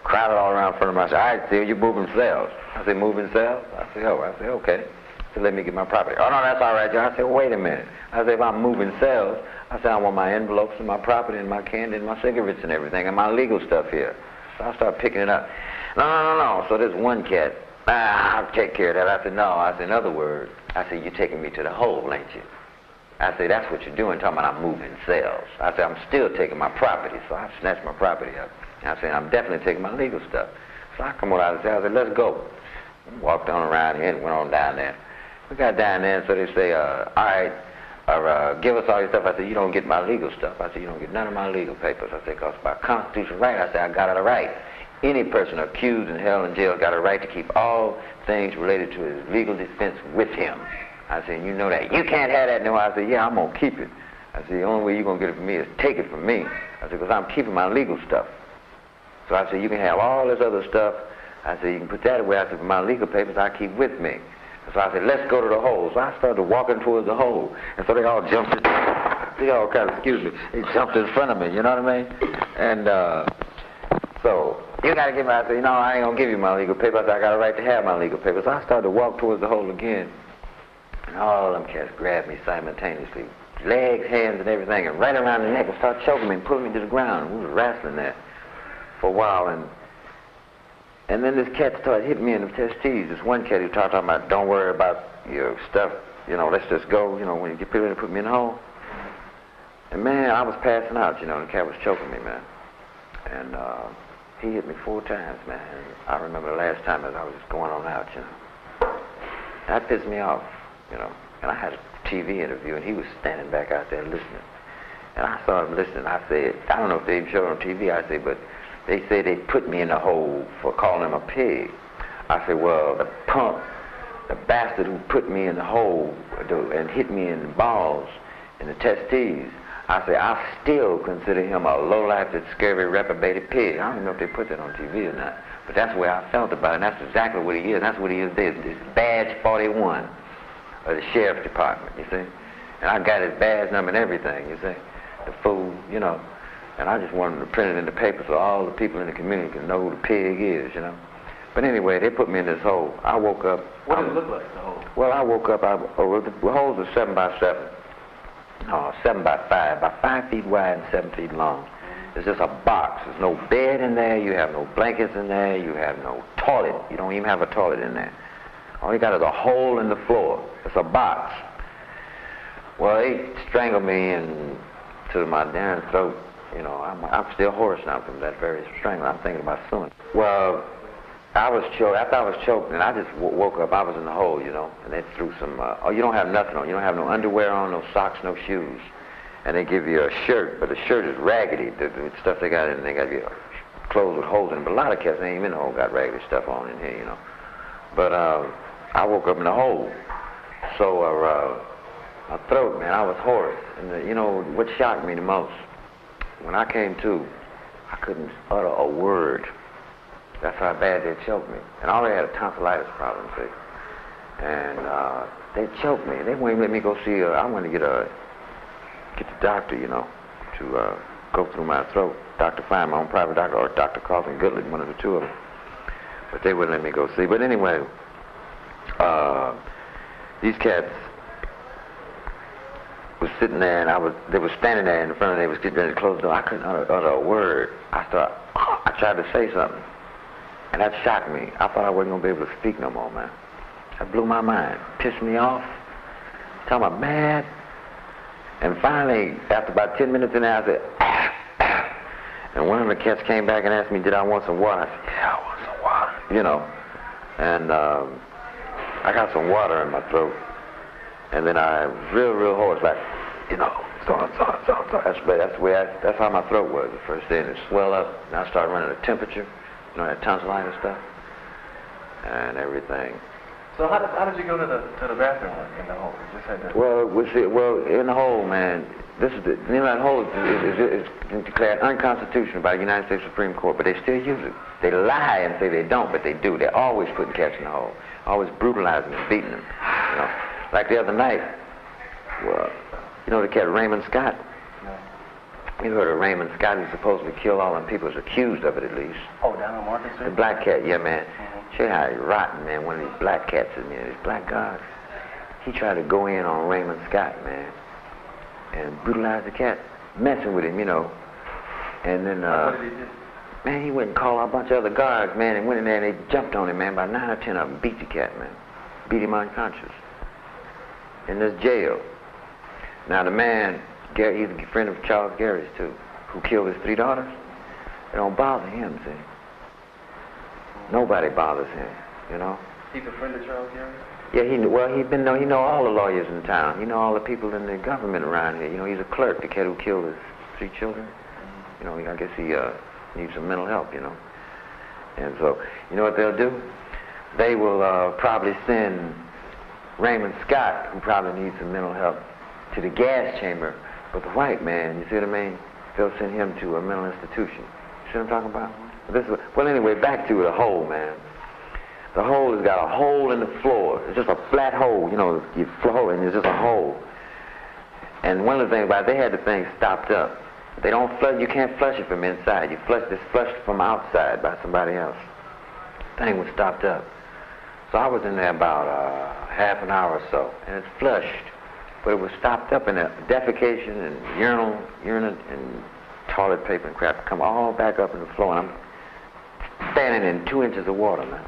[SPEAKER 3] crowded all around in front of me. I said, all right, Seale, you're moving cells. I said, moving cells? I said, oh, I said, okay. So let me get my property. Oh, no, that's all right, John. I said, wait a minute. I said, if I'm moving cells, I said, I want my envelopes and my property and my candy and my cigarettes and everything and my legal stuff here. So I start picking it up. No. So there's one cat. I'll take care of that. I said, no. I said, in other words, I said, you're taking me to the hole, ain't you? I said, that's what you're doing, talking about I'm moving cells. I said, I'm still taking my property, so I snatched my property up. I said, I'm definitely taking my legal stuff. So I come out of the cell, I said, let's go. Walked on around here and went on down there. We got down there, and so they say, all right, give us all your stuff. I said, you don't get my legal stuff. I said, you don't get none of my legal papers. I said, because by constitutional right, I said, I got it right. Any person accused and held in jail got a right to keep all things related to his legal defense with him. I said, you know that. You can't have that. No, I said, yeah, I'm going to keep it. I said, the only way you're going to get it from me is take it from me. I said, because I'm keeping my legal stuff. So I said, you can have all this other stuff. I said, you can put that away. I said, my legal papers I keep with me. So I said, let's go to the hole. So I started walking towards the hole. And so they all jumped in. They all kind of, excuse me, they jumped in front of me, you know what I mean? And so you got to give me, I said, no, I ain't going to give you my legal papers. I said, I got a right to have my legal papers. So I started to walk towards the hole again. And all them cats grabbed me simultaneously. Legs, hands, and everything. And right around the neck and started choking me and pulling me to the ground. And we was wrestling there for a while. And then this cat started hitting me in the testes. This one cat who talking about, don't worry about your stuff, you know, let's just go, you know, when you get ready to put me in the hole. And man, I was passing out, you know, and the cat was choking me, man. And he hit me 4 times, man. And I remember the last time as I was just going on out, you know. That pissed me off, you know. And I had a TV interview, and he was standing back out there listening. And I saw him listening. I said, I don't know if they even showed it on TV, I said, but they said they put me in the hole for calling him a pig. I said, well, the punk, the bastard who put me in the hole and hit me in the balls, in the testes, I said, I still consider him a low-life, scary, reprobated pig. I don't even know if they put that on TV or not, but that's the way I felt about it, and that's exactly what he is. That's what he is. This badge 41 of the sheriff's department, you see. And I got his badge number and everything, you see. The fool, you know. And I just wanted to print it in the paper so all the people in the community can know who the pig is, you know. But anyway, they put me in this hole. I woke up.
[SPEAKER 2] What did it look like, the hole?
[SPEAKER 3] Well, I woke up, the holes are 7 by 7. No, 7 by 5, about 5 feet wide and 7 feet long. It's just a box. There's no bed in there. You have no blankets in there. You have no toilet. You don't even have a toilet in there. All you got is a hole in the floor. It's a box. Well, they strangled me and to my damn throat. You know, I'm still hoarse now from that very strangling. I'm thinking about suing. Well, I was choked. After I was choked, and I just woke up. I was in the hole, you know, and they threw some. Oh, you don't have nothing on. You don't have no underwear on, no socks, no shoes, and they give you a shirt, but the shirt is raggedy. The stuff they got in, they got you clothes with holes in. But a lot of cats ain't even in the hole got raggedy stuff on in here, you know. But I woke up in the hole, so my throat, man, I was hoarse. And you know what shocked me the most? When I came to, I couldn't utter a word. That's how bad they choked me. And I already had a tonsillitis problem, see. And they choked me. They wouldn't even let me go see. I wanted to get the doctor, you know, to go through my throat. Dr. Fine, my own private doctor, or Dr. Carlton Goodlett, one of the two of them. But they wouldn't let me go see. But anyway, these cats was sitting there, and they were standing there in front of me. They was getting ready to close the door. I couldn't utter a word. I tried to say something, and that shocked me. I thought I wasn't going to be able to speak no more, man. That blew my mind, pissed me off. Talking about mad. And finally, after about 10 minutes in there, I said, ah, ah. And one of the cats came back and asked me, did I want some water? I said, yeah, I want some water, you know. And I got some water in my throat. And then I was real hoarse, like, you know, so. That's how my throat was the first day. And it swelled up, and I started running a temperature, you know, that tonsillitis stuff, and everything.
[SPEAKER 2] So how did you go to the bathroom in the hole? You just had that.
[SPEAKER 3] Well, in the hole, man. This is that hole is declared unconstitutional by the United States Supreme Court, but they still use it. They lie and say they don't, but they do. They're always putting cats in the hole, always brutalizing and beating them. You know, like the other night. Well, you know the cat Raymond Scott. You heard of Raymond Scott? He supposedly killed all them people. Was accused of it, at least.
[SPEAKER 2] Oh, down on Market Street?
[SPEAKER 3] The black cat, yeah, man. Show you how he's rotten, man. One of these black cats in there, these black guards. He tried to go in on Raymond Scott, man, and brutalize the cat, messing with him, you know. And then,
[SPEAKER 2] what did he do?
[SPEAKER 3] man, he went and called a bunch of other guards, man, and went in there and they jumped on him, man. About 9 or 10 of them beat the cat, man. Beat him unconscious. In this jail. Now the man, Gary, he's a friend of Charles Gary's too, who killed his 3 daughters. It don't bother him, see. Nobody bothers him, you know.
[SPEAKER 2] He's a friend of Charles Gary?
[SPEAKER 3] Yeah, he know all the lawyers in town. He know all the people in the government around here. You know, he's a clerk, the kid who killed his 3 children. You know, I guess he needs some mental help, you know. And so, you know what they'll do? They will probably send Raymond Scott, who probably needs some mental help, to the gas chamber. But the white man, you see what I mean? They'll send him to a mental institution. You see what I'm talking about? Well, anyway, back to the hole, man. The hole has got a hole in the floor. It's just a flat hole, you know, you floor, and it's just a hole. And one of the things about it, they had the thing stopped up. They don't flush, you can't flush it from inside. You flush this flushed from outside by somebody else. The thing was stopped up. So I was in there about half an hour or so, and it's flushed. But it was stopped up, and the defecation and urine and toilet paper and crap come all back up in the floor, and I'm standing in 2 inches of water now,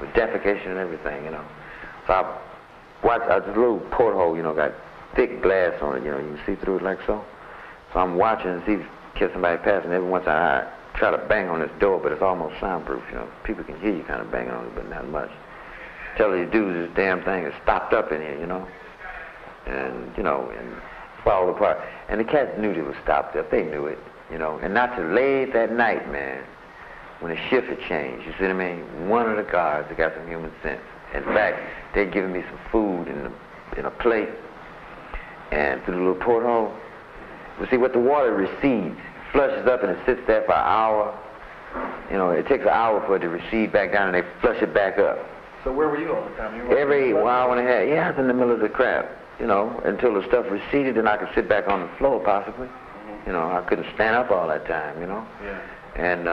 [SPEAKER 3] with defecation and everything, you know. So I watched, this little porthole, you know, got thick glass on it, you know, you can see through it like so. So I'm watching and see catch somebody passing. Every once in a while I try to bang on this door, but it's almost soundproof, you know. People can hear you kind of banging on it, but not much. Tell these dudes this damn thing is stopped up in here, you know. And, you know, and fall apart. And the cats knew it was stopped up. They knew it, you know. And not till late that night, man, when the shift had changed, you see what I mean? One of the guards that got some human sense. In fact, they'd given me some food in a plate, and through the little porthole. You see, what the water recedes, flushes up, and it sits there for an hour. You know, it takes an hour for it to recede back down, and they flush it back up.
[SPEAKER 2] So where were you all the time?
[SPEAKER 3] Every hour and a half. Yeah, I was in the middle of the crap. You know, until the stuff receded, and I could sit back on the floor, possibly. You know, I couldn't stand up all that time, you know.
[SPEAKER 2] Yeah.
[SPEAKER 3] And,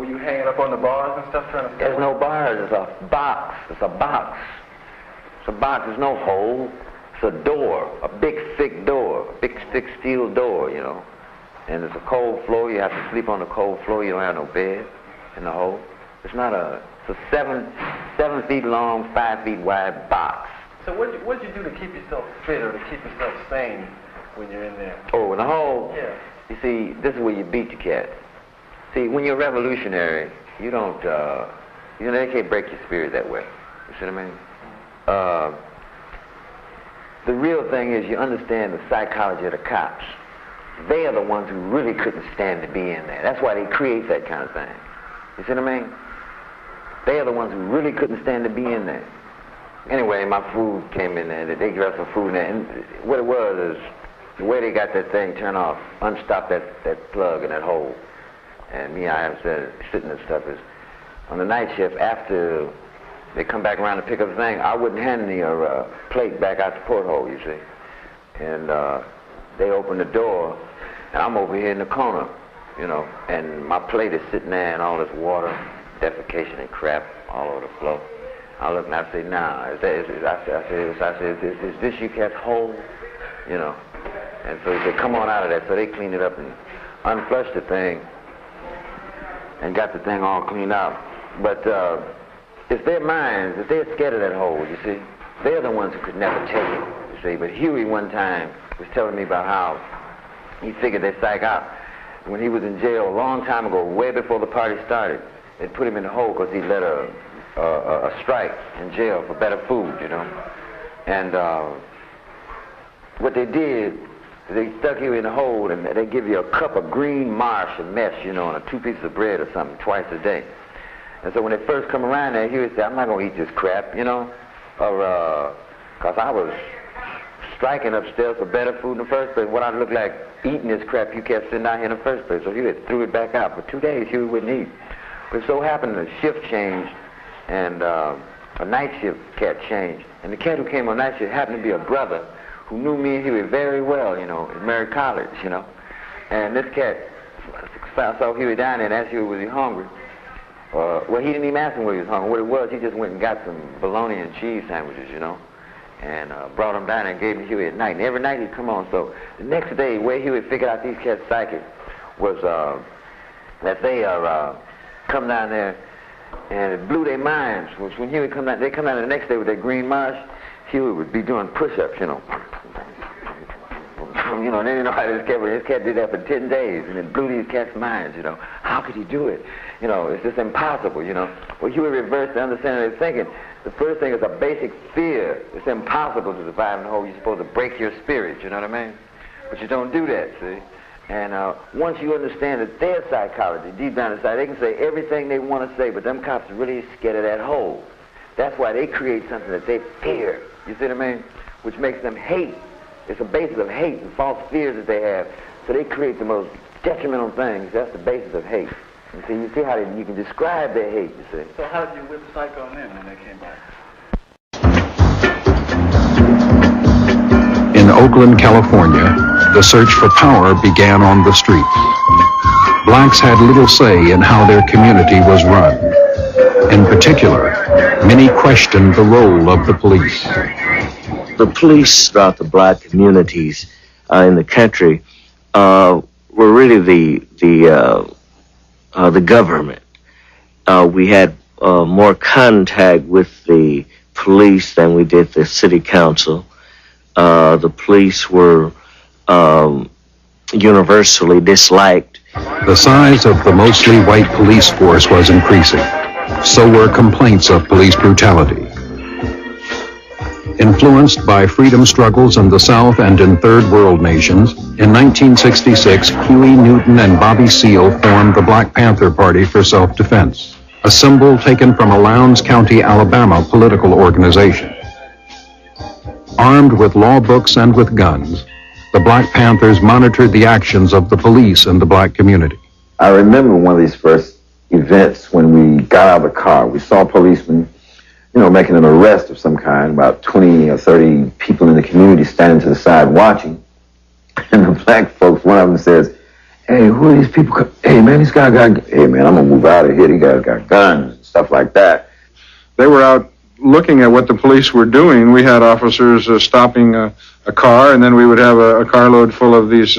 [SPEAKER 2] were you hanging up on the bars and stuff trying to...
[SPEAKER 3] There's no bars. It's a box. It's a box. It's a box. There's no hole. It's a door. A big, thick door. A big, thick steel door, you know. And it's a cold floor. You have to sleep on the cold floor. You don't have no bed in the hole. It's not a... It's a 7 feet long, 5 feet wide box.
[SPEAKER 2] So what did you do to keep yourself fit or to keep yourself sane when you're in there?
[SPEAKER 3] Oh, in the hole?
[SPEAKER 2] Yeah.
[SPEAKER 3] You see, this is where you beat the cat. See, when you're revolutionary, you don't, they can't break your spirit that way. You see what I mean? The real thing is you understand the psychology of the cops. They are the ones who really couldn't stand to be in there. That's why they create that kind of thing. You see what I mean? They are the ones who really couldn't stand to be in there. Anyway, my food came in there. They gave us some food in there. And what it was is the way they got that thing turned off, unstopped that plug in that hole. And me, I have said, sitting and stuff is, on the night shift, after they come back around to pick up the thing, I wouldn't hand the plate back out the porthole, you see. And they opened the door, and I'm over here in the corner, and my plate is sitting there and all this water, defecation and crap all over the floor. I look and I say, nah, is this you cat's hole? And so he said, come on out of there. So they cleaned it up and unflushed the thing and got the thing all cleaned out. But it's their minds, if they're scared of that hole, you see, they're the ones who could never take it, you see. But Huey one time was telling me about how he figured their psych out. When he was in jail a long time ago, way before the party started, they put him in the hole because he led a strike in jail for better food, And what they did is they stuck you in the hole and they give you a cup of green marsh and mesh, and 2 pieces of bread or something twice a day. And so when they first come around there, he would say, I'm not going to eat this crap, because I was striking upstairs for better food in the first place. What I'd look like eating this crap you kept sitting out here in the first place. So he had threw it back out. For 2 days, he wouldn't eat. But it so happened the shift changed, and a night shift cat changed. And the cat who came on night shift happened to be a brother who knew me and Huey very well, at Mary College, And this cat saw Huey down there and asked Huey, was he hungry? Well, he didn't even ask him whether he was hungry. What it was, he just went and got some bologna and cheese sandwiches, and brought them down and gave them to Huey at night. And every night he'd come on. So the next day, where Huey figured out these cats' psychic was that they come down there and it blew their minds. Was when Huey come down, they come down the next day with their green marsh, Huey would be doing push-ups, and they didn't know how this cat did that for 10 days, and it blew these cats' minds, How could he do it? It's just impossible, Well, Huey reversed the understanding of their thinking. The first thing is a basic fear. It's impossible to survive in the hole. You're supposed to break your spirit, you know what I mean? But you don't do that, see? And once you understand that their psychology, deep down inside, they can say everything they want to say, but them cops are really scared of that hole. That's why they create something that they fear, you see what I mean? Which makes them hate. It's a basis of hate and false fears that they have. So they create the most detrimental things. That's the basis of hate. And so you see how you can describe their hate, you see.
[SPEAKER 2] So how did you whip psych on them when they came back?
[SPEAKER 4] In Oakland, California, the search for power began on the streets. Blacks had little say in how their community was run. In particular, many questioned the role of the police.
[SPEAKER 5] The police throughout the black communities in the country were really the government. We had more contact with the police than we did the city council. The police were universally disliked.
[SPEAKER 4] The size of the mostly white police force was increasing. So were complaints of police brutality. Influenced by freedom struggles in the South and in Third World nations, in 1966, Huey Newton and Bobby Seale formed the Black Panther Party for Self-Defense, a symbol taken from a Lowndes County, Alabama political organization. Armed with law books and with guns, the Black Panthers monitored the actions of the police in the black community.
[SPEAKER 6] I remember one of these first events when we got out of the car. We saw a policeman, making an arrest of some kind, about 20 or 30 people in the community standing to the side watching. And the black folks, one of them says, hey, who are these people? Hey, man, this guy got, hey, man, I'm going to move out of here. These guys got guns and stuff like that.
[SPEAKER 7] They were out looking at what the police were doing. We had officers stopping a car, and then we would have a carload full of these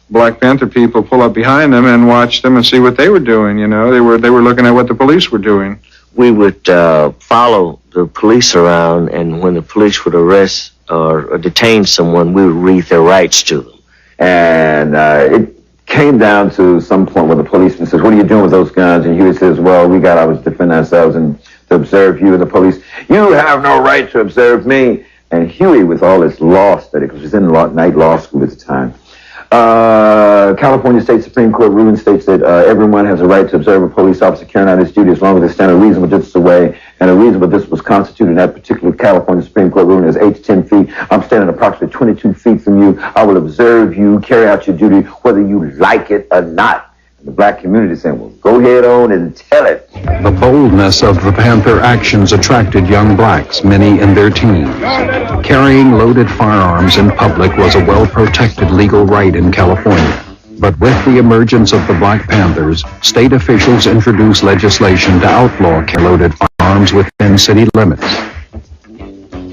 [SPEAKER 7] Black Panther people pull up behind them and watch them and see what they were doing, They were looking at what the police were doing.
[SPEAKER 5] we would follow the police around, and when the police would arrest or detain someone, we would read their rights to them.
[SPEAKER 6] And it came down to some point where the policeman says, "What are you doing with those guns?" And Huey says, "Well, we got ours to defend ourselves and to observe you." And the police, "You have no right to observe me." And Huey, with all his law study, because he was in night law school at the time, California State Supreme Court ruling states that everyone has a right to observe a police officer carrying out his duty as long as they stand a reasonable distance away, and a reasonable distance was constituted in that particular California Supreme Court ruling as 8 to 10 feet. I'm standing approximately 22 feet from you. I will observe you, carry out your duty, whether you like it or not. And the black community is saying, "Well, go ahead on and tell it."
[SPEAKER 4] The boldness of the Panther actions attracted young blacks, many in their teens. Carrying loaded firearms in public was a well-protected legal right in California. But with the emergence of the Black Panthers, state officials introduced legislation to outlaw loaded firearms within city limits.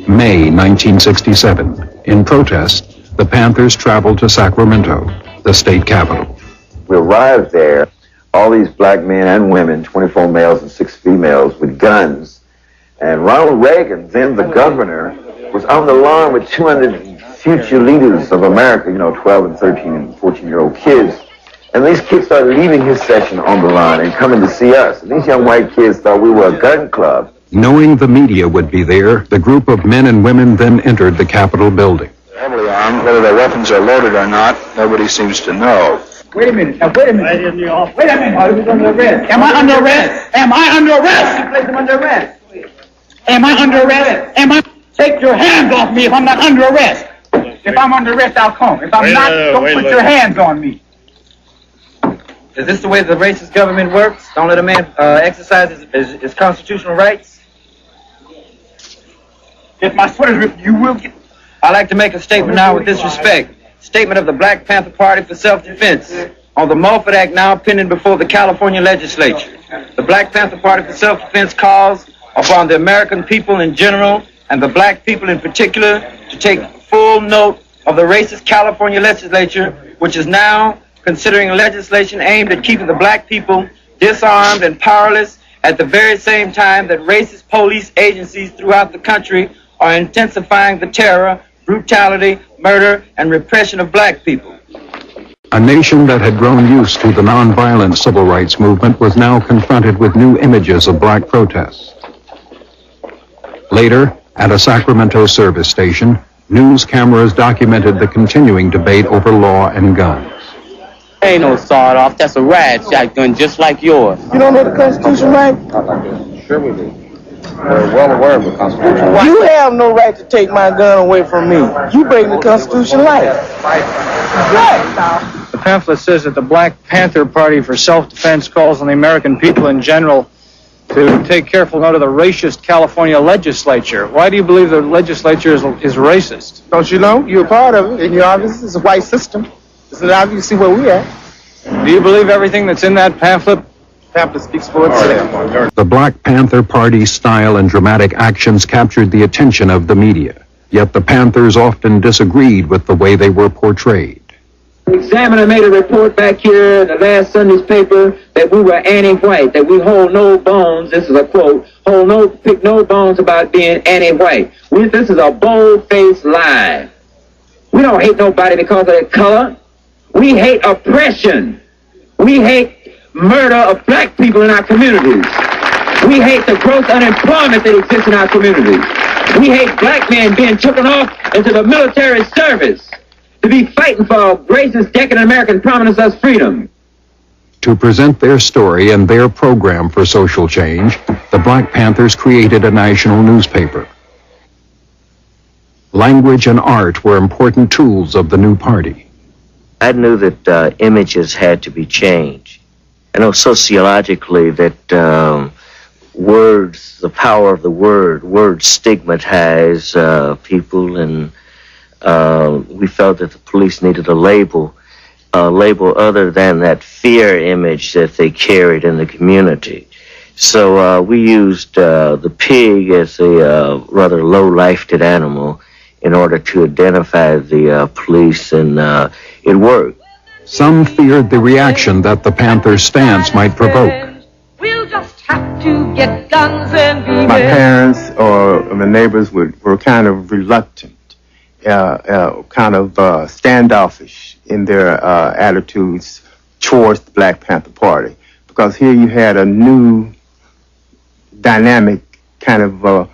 [SPEAKER 4] May 1967. In protest, the Panthers traveled to Sacramento, the state capital.
[SPEAKER 6] We arrived there, all these black men and women, 24 males and 6 females with guns. And Ronald Reagan, then the governor, was on the lawn with 200 future leaders of America, 12 and 13 and 14-year-old kids. And these kids started leaving his session on the lawn and coming to see us. And these young white kids thought we were a gun club.
[SPEAKER 4] Knowing the media would be there, the group of men and women then entered the Capitol building.
[SPEAKER 7] Heavily armed, whether their weapons are loaded or not, nobody seems to know.
[SPEAKER 8] Wait a minute. Wait a minute. Wait a minute. Are we under arrest? Am I under arrest? Am I under arrest? You place him under arrest. Am I under arrest? Take your hands off me if I'm not under arrest. If I'm under arrest, I'll come. If I'm not, don't put your hands on me.
[SPEAKER 9] Is this the way the racist government works? Don't let a man exercise his constitutional rights?
[SPEAKER 8] If my sweater's ripped, you will get...
[SPEAKER 9] I'd like to make a statement now with this respect. Statement of the Black Panther Party for self-defense on the Mulford Act now pending before the California legislature. The Black Panther Party for self-defense calls upon the American people in general and the black people in particular to take full note of the racist California legislature, which is now considering legislation aimed at keeping the black people disarmed and powerless at the very same time that racist police agencies throughout the country are intensifying the terror, brutality, murder, and repression of black people.
[SPEAKER 4] A nation that had grown used to the nonviolent civil rights movement was now confronted with new images of black protests. Later, at a Sacramento service station, news cameras documented the continuing debate over law and guns.
[SPEAKER 10] Ain't no sawed-off. That's a rad shotgun just like yours.
[SPEAKER 8] You don't know the Constitution, right?
[SPEAKER 7] Sure we do. We're well aware of the Constitution.
[SPEAKER 8] You have no right to take my gun away from me. You break the Constitution right. Right.
[SPEAKER 11] The pamphlet says that the Black Panther Party for self-defense calls on the American people in general to take careful note of the racist California legislature. Why do you believe the legislature is racist?
[SPEAKER 8] Don't you know? You're a part of it, and you're obvious it's a white system. It's obvious you see where we at.
[SPEAKER 11] Do you believe everything that's in that pamphlet?
[SPEAKER 8] Pamphlet speaks for itself.
[SPEAKER 4] The Black Panther Party's style and dramatic actions captured the attention of the media. Yet the Panthers often disagreed with the way they were portrayed.
[SPEAKER 12] The Examiner made a report back here in the last Sunday's paper that we were anti-white, that we hold no bones, this is a quote, pick no bones about being anti-white. This is a bold-faced lie. We don't hate nobody because of their color. We hate oppression. We hate murder of black people in our communities. We hate the gross unemployment that exists in our communities. We hate black men being taken off into the military service to be fighting for a racist, decadent American promising us freedom.
[SPEAKER 4] To present their story and their program for social change, the Black Panthers created a national newspaper. Language and art were important tools of the new party.
[SPEAKER 5] I knew that images had to be changed. I know sociologically that words, the power of the words stigmatize people, and we felt that the police needed a label other than that fear image that they carried in the community. So we used the pig as a rather low-lifted animal in order to identify the police, and it worked.
[SPEAKER 4] Some feared the reaction that the Panthers' stance might provoke.
[SPEAKER 13] We'll just have to get guns and be
[SPEAKER 14] My parents or my neighbors were kind of reluctant, kind of standoffish in their attitudes towards the Black Panther Party, because here you had a new dynamic kind of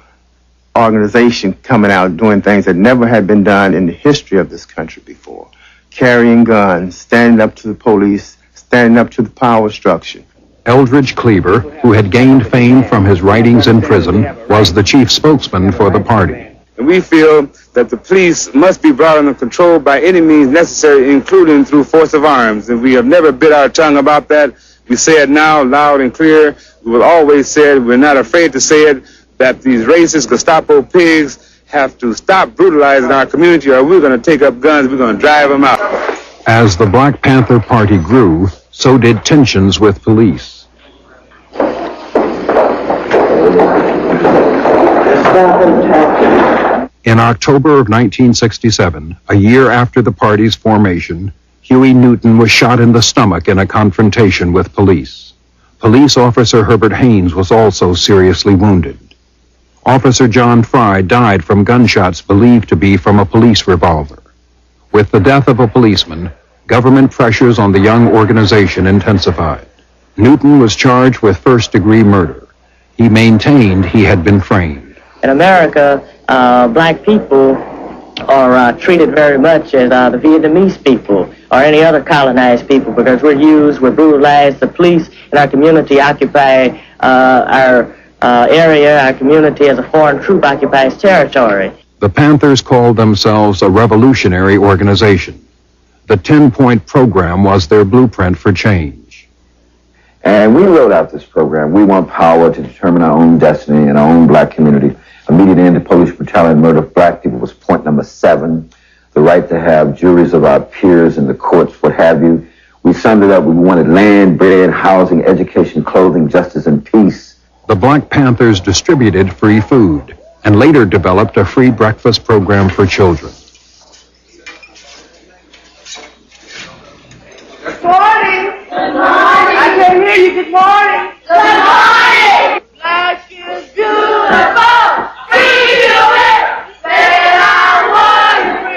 [SPEAKER 14] organization coming out doing things that never had been done in the history of this country before. Carrying guns, standing up to the police, standing up to the power structure.
[SPEAKER 4] Eldridge Cleaver, who had gained fame from his writings in prison, was the chief spokesman for the party.
[SPEAKER 15] And we feel that the police must be brought under control by any means necessary, including through force of arms. And we have never bit our tongue about that. We say it now loud and clear. We will always say it. We're not afraid to say it, that these racist Gestapo pigs have to stop brutalizing our community, or we're going to take up guns, we're going to drive them out.
[SPEAKER 4] As the Black Panther Party grew, so did tensions with police. In October of 1967, a year after the party's formation, Huey Newton was shot in the stomach in a confrontation with police. Police officer Herbert Haynes was also seriously wounded. Officer John Fry died from gunshots believed to be from a police revolver. With the death of a policeman, government pressures on the young organization intensified. Newton was charged with first-degree murder. He maintained he had been framed.
[SPEAKER 16] In America, black people are treated very much as the Vietnamese people or any other colonized people, because we're brutalized. The police in our community occupy our area. Our community as a foreign troop occupies territory.
[SPEAKER 4] The Panthers called themselves a revolutionary organization. The 10-point program was their blueprint for change.
[SPEAKER 6] And we wrote out this program. We want power to determine our own destiny in our own black community. Immediate end to police brutality and murder of black people was point number 7. The right to have juries of our peers in the courts, what have you. We summed it up. We wanted land, bread, housing, education, clothing, justice, and peace.
[SPEAKER 4] The Black Panthers distributed free food and later developed a free breakfast program for children.
[SPEAKER 13] Good morning. Good morning. I can't hear you. Good morning. Good morning. Black is beautiful. Free to it. Said I want you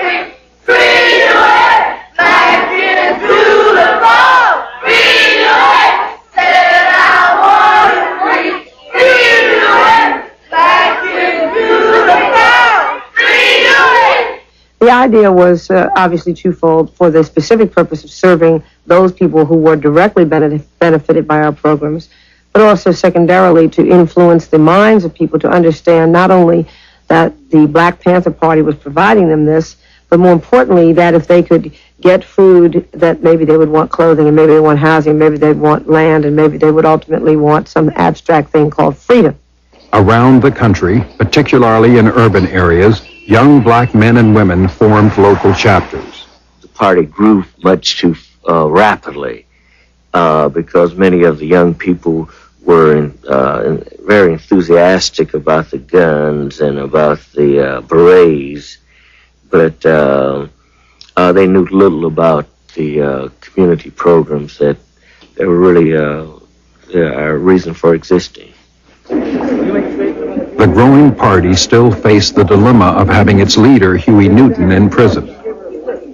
[SPEAKER 13] free. Free to it. Black is beautiful. Free to it. Said I want you free. Free to it. Black is beautiful. Free to it.
[SPEAKER 17] The idea was obviously twofold: for the specific purpose of serving those people who were directly benefited by our programs, but also secondarily to influence the minds of people to understand not only that the Black Panther Party was providing them this, but more importantly that if they could get food, that maybe they would want clothing, and maybe they want housing, maybe they'd want land, and maybe they would ultimately want some abstract thing called freedom.
[SPEAKER 4] Around the country, particularly in urban areas, young black men and women formed local chapters.
[SPEAKER 5] The party grew much too rapidly because many of the young people were very enthusiastic about the guns and about the berets, but they knew little about the community programs that were really our reason for existing.
[SPEAKER 4] The growing party still faced the dilemma of having its leader, Huey Newton, in prison.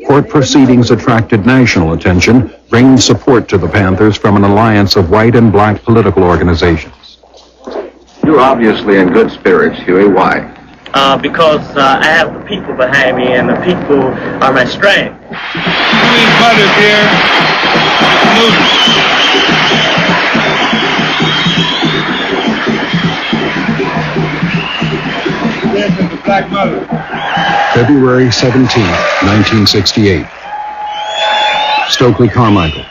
[SPEAKER 4] Court proceedings attracted national attention, bringing support to the Panthers from an alliance of white and black political organizations.
[SPEAKER 18] You're obviously in good spirits, Huey. Why?
[SPEAKER 16] Because I have the people behind me, and the people are my strength.
[SPEAKER 15] Huey's mother's here. This is the Black Mother.
[SPEAKER 4] February 17, 1968. Stokely Carmichael,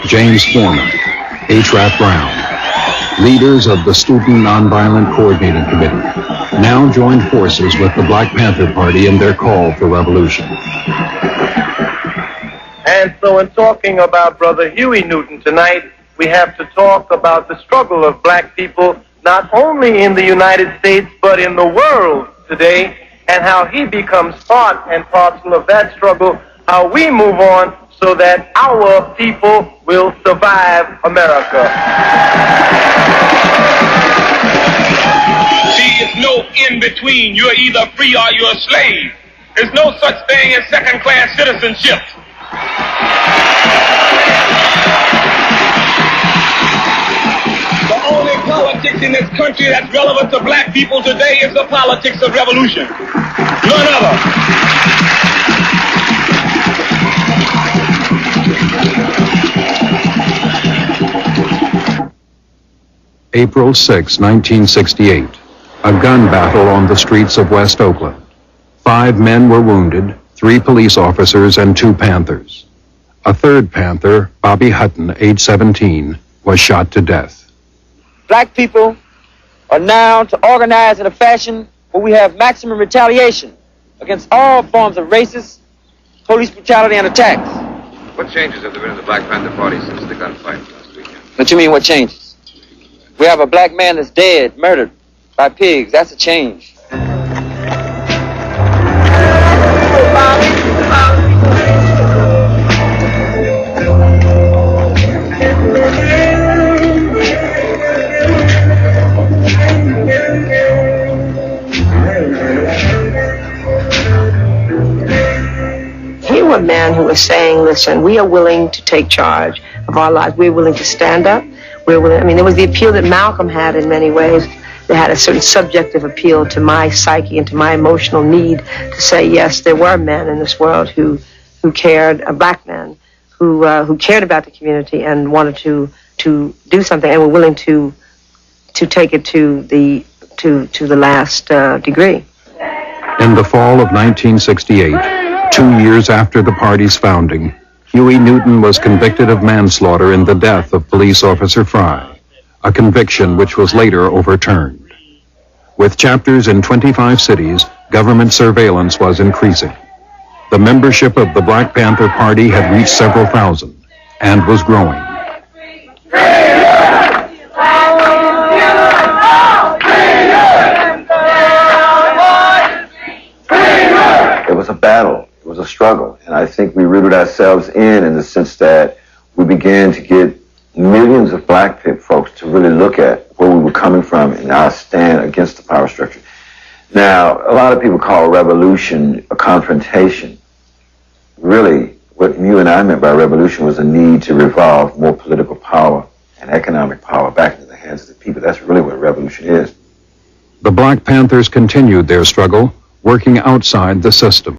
[SPEAKER 4] James Foreman, H. Rap Brown, leaders of the Student Nonviolent Coordinating Committee, now joined forces with the Black Panther Party in their call for revolution.
[SPEAKER 19] And so in talking about Brother Huey Newton tonight, we have to talk about the struggle of black people, not only in the United States, but in the world today, and how he becomes part and parcel of that struggle, how we move on so that our people will survive America.
[SPEAKER 20] See, it's no in between. You're either free or you're a slave. There's no such thing as second-class citizenship. The only politics in this country that's relevant to black people today is the politics of revolution. None other.
[SPEAKER 4] April 6, 1968. A gun battle on the streets of West Oakland. 5 men were wounded, 3 police officers and 2 Panthers. A third Panther, Bobby Hutton, age 17, was shot to death.
[SPEAKER 9] Black people are now to organize in a fashion where we have maximum retaliation against all forms of racist, police brutality and attacks.
[SPEAKER 3] What changes have there been in the Black Panther Party since the gunfight last weekend?
[SPEAKER 9] What you mean, what changes? We have a black man that's dead, murdered by pigs. That's a change.
[SPEAKER 17] Here were men who were saying, listen, we are willing to take charge of our lives. We're willing to stand up. We're willing, I mean, there was the appeal that Malcolm had in many ways. They had a certain subjective appeal to my psyche and to my emotional need to say, yes, there were men in this world who cared, black men, who cared about the community and wanted to do something and were willing to take it to the last degree.
[SPEAKER 4] In the fall of 1968, 2 years after the party's founding, Huey Newton was convicted of manslaughter in the death of police officer Fry, a conviction which was later overturned. With chapters in 25 cities, government surveillance was increasing. The membership of the Black Panther Party had reached several thousand and was growing.
[SPEAKER 6] It was a battle. It was a struggle, and I think we rooted ourselves in the sense that we began to get millions of black folks to really look at where we were coming from and our stand against the power structure. Now, a lot of people call revolution a confrontation. Really, what you and I meant by revolution was a need to revolve more political power and economic power back into the hands of the people. That's really what revolution is.
[SPEAKER 4] The Black Panthers continued their struggle, working outside the system.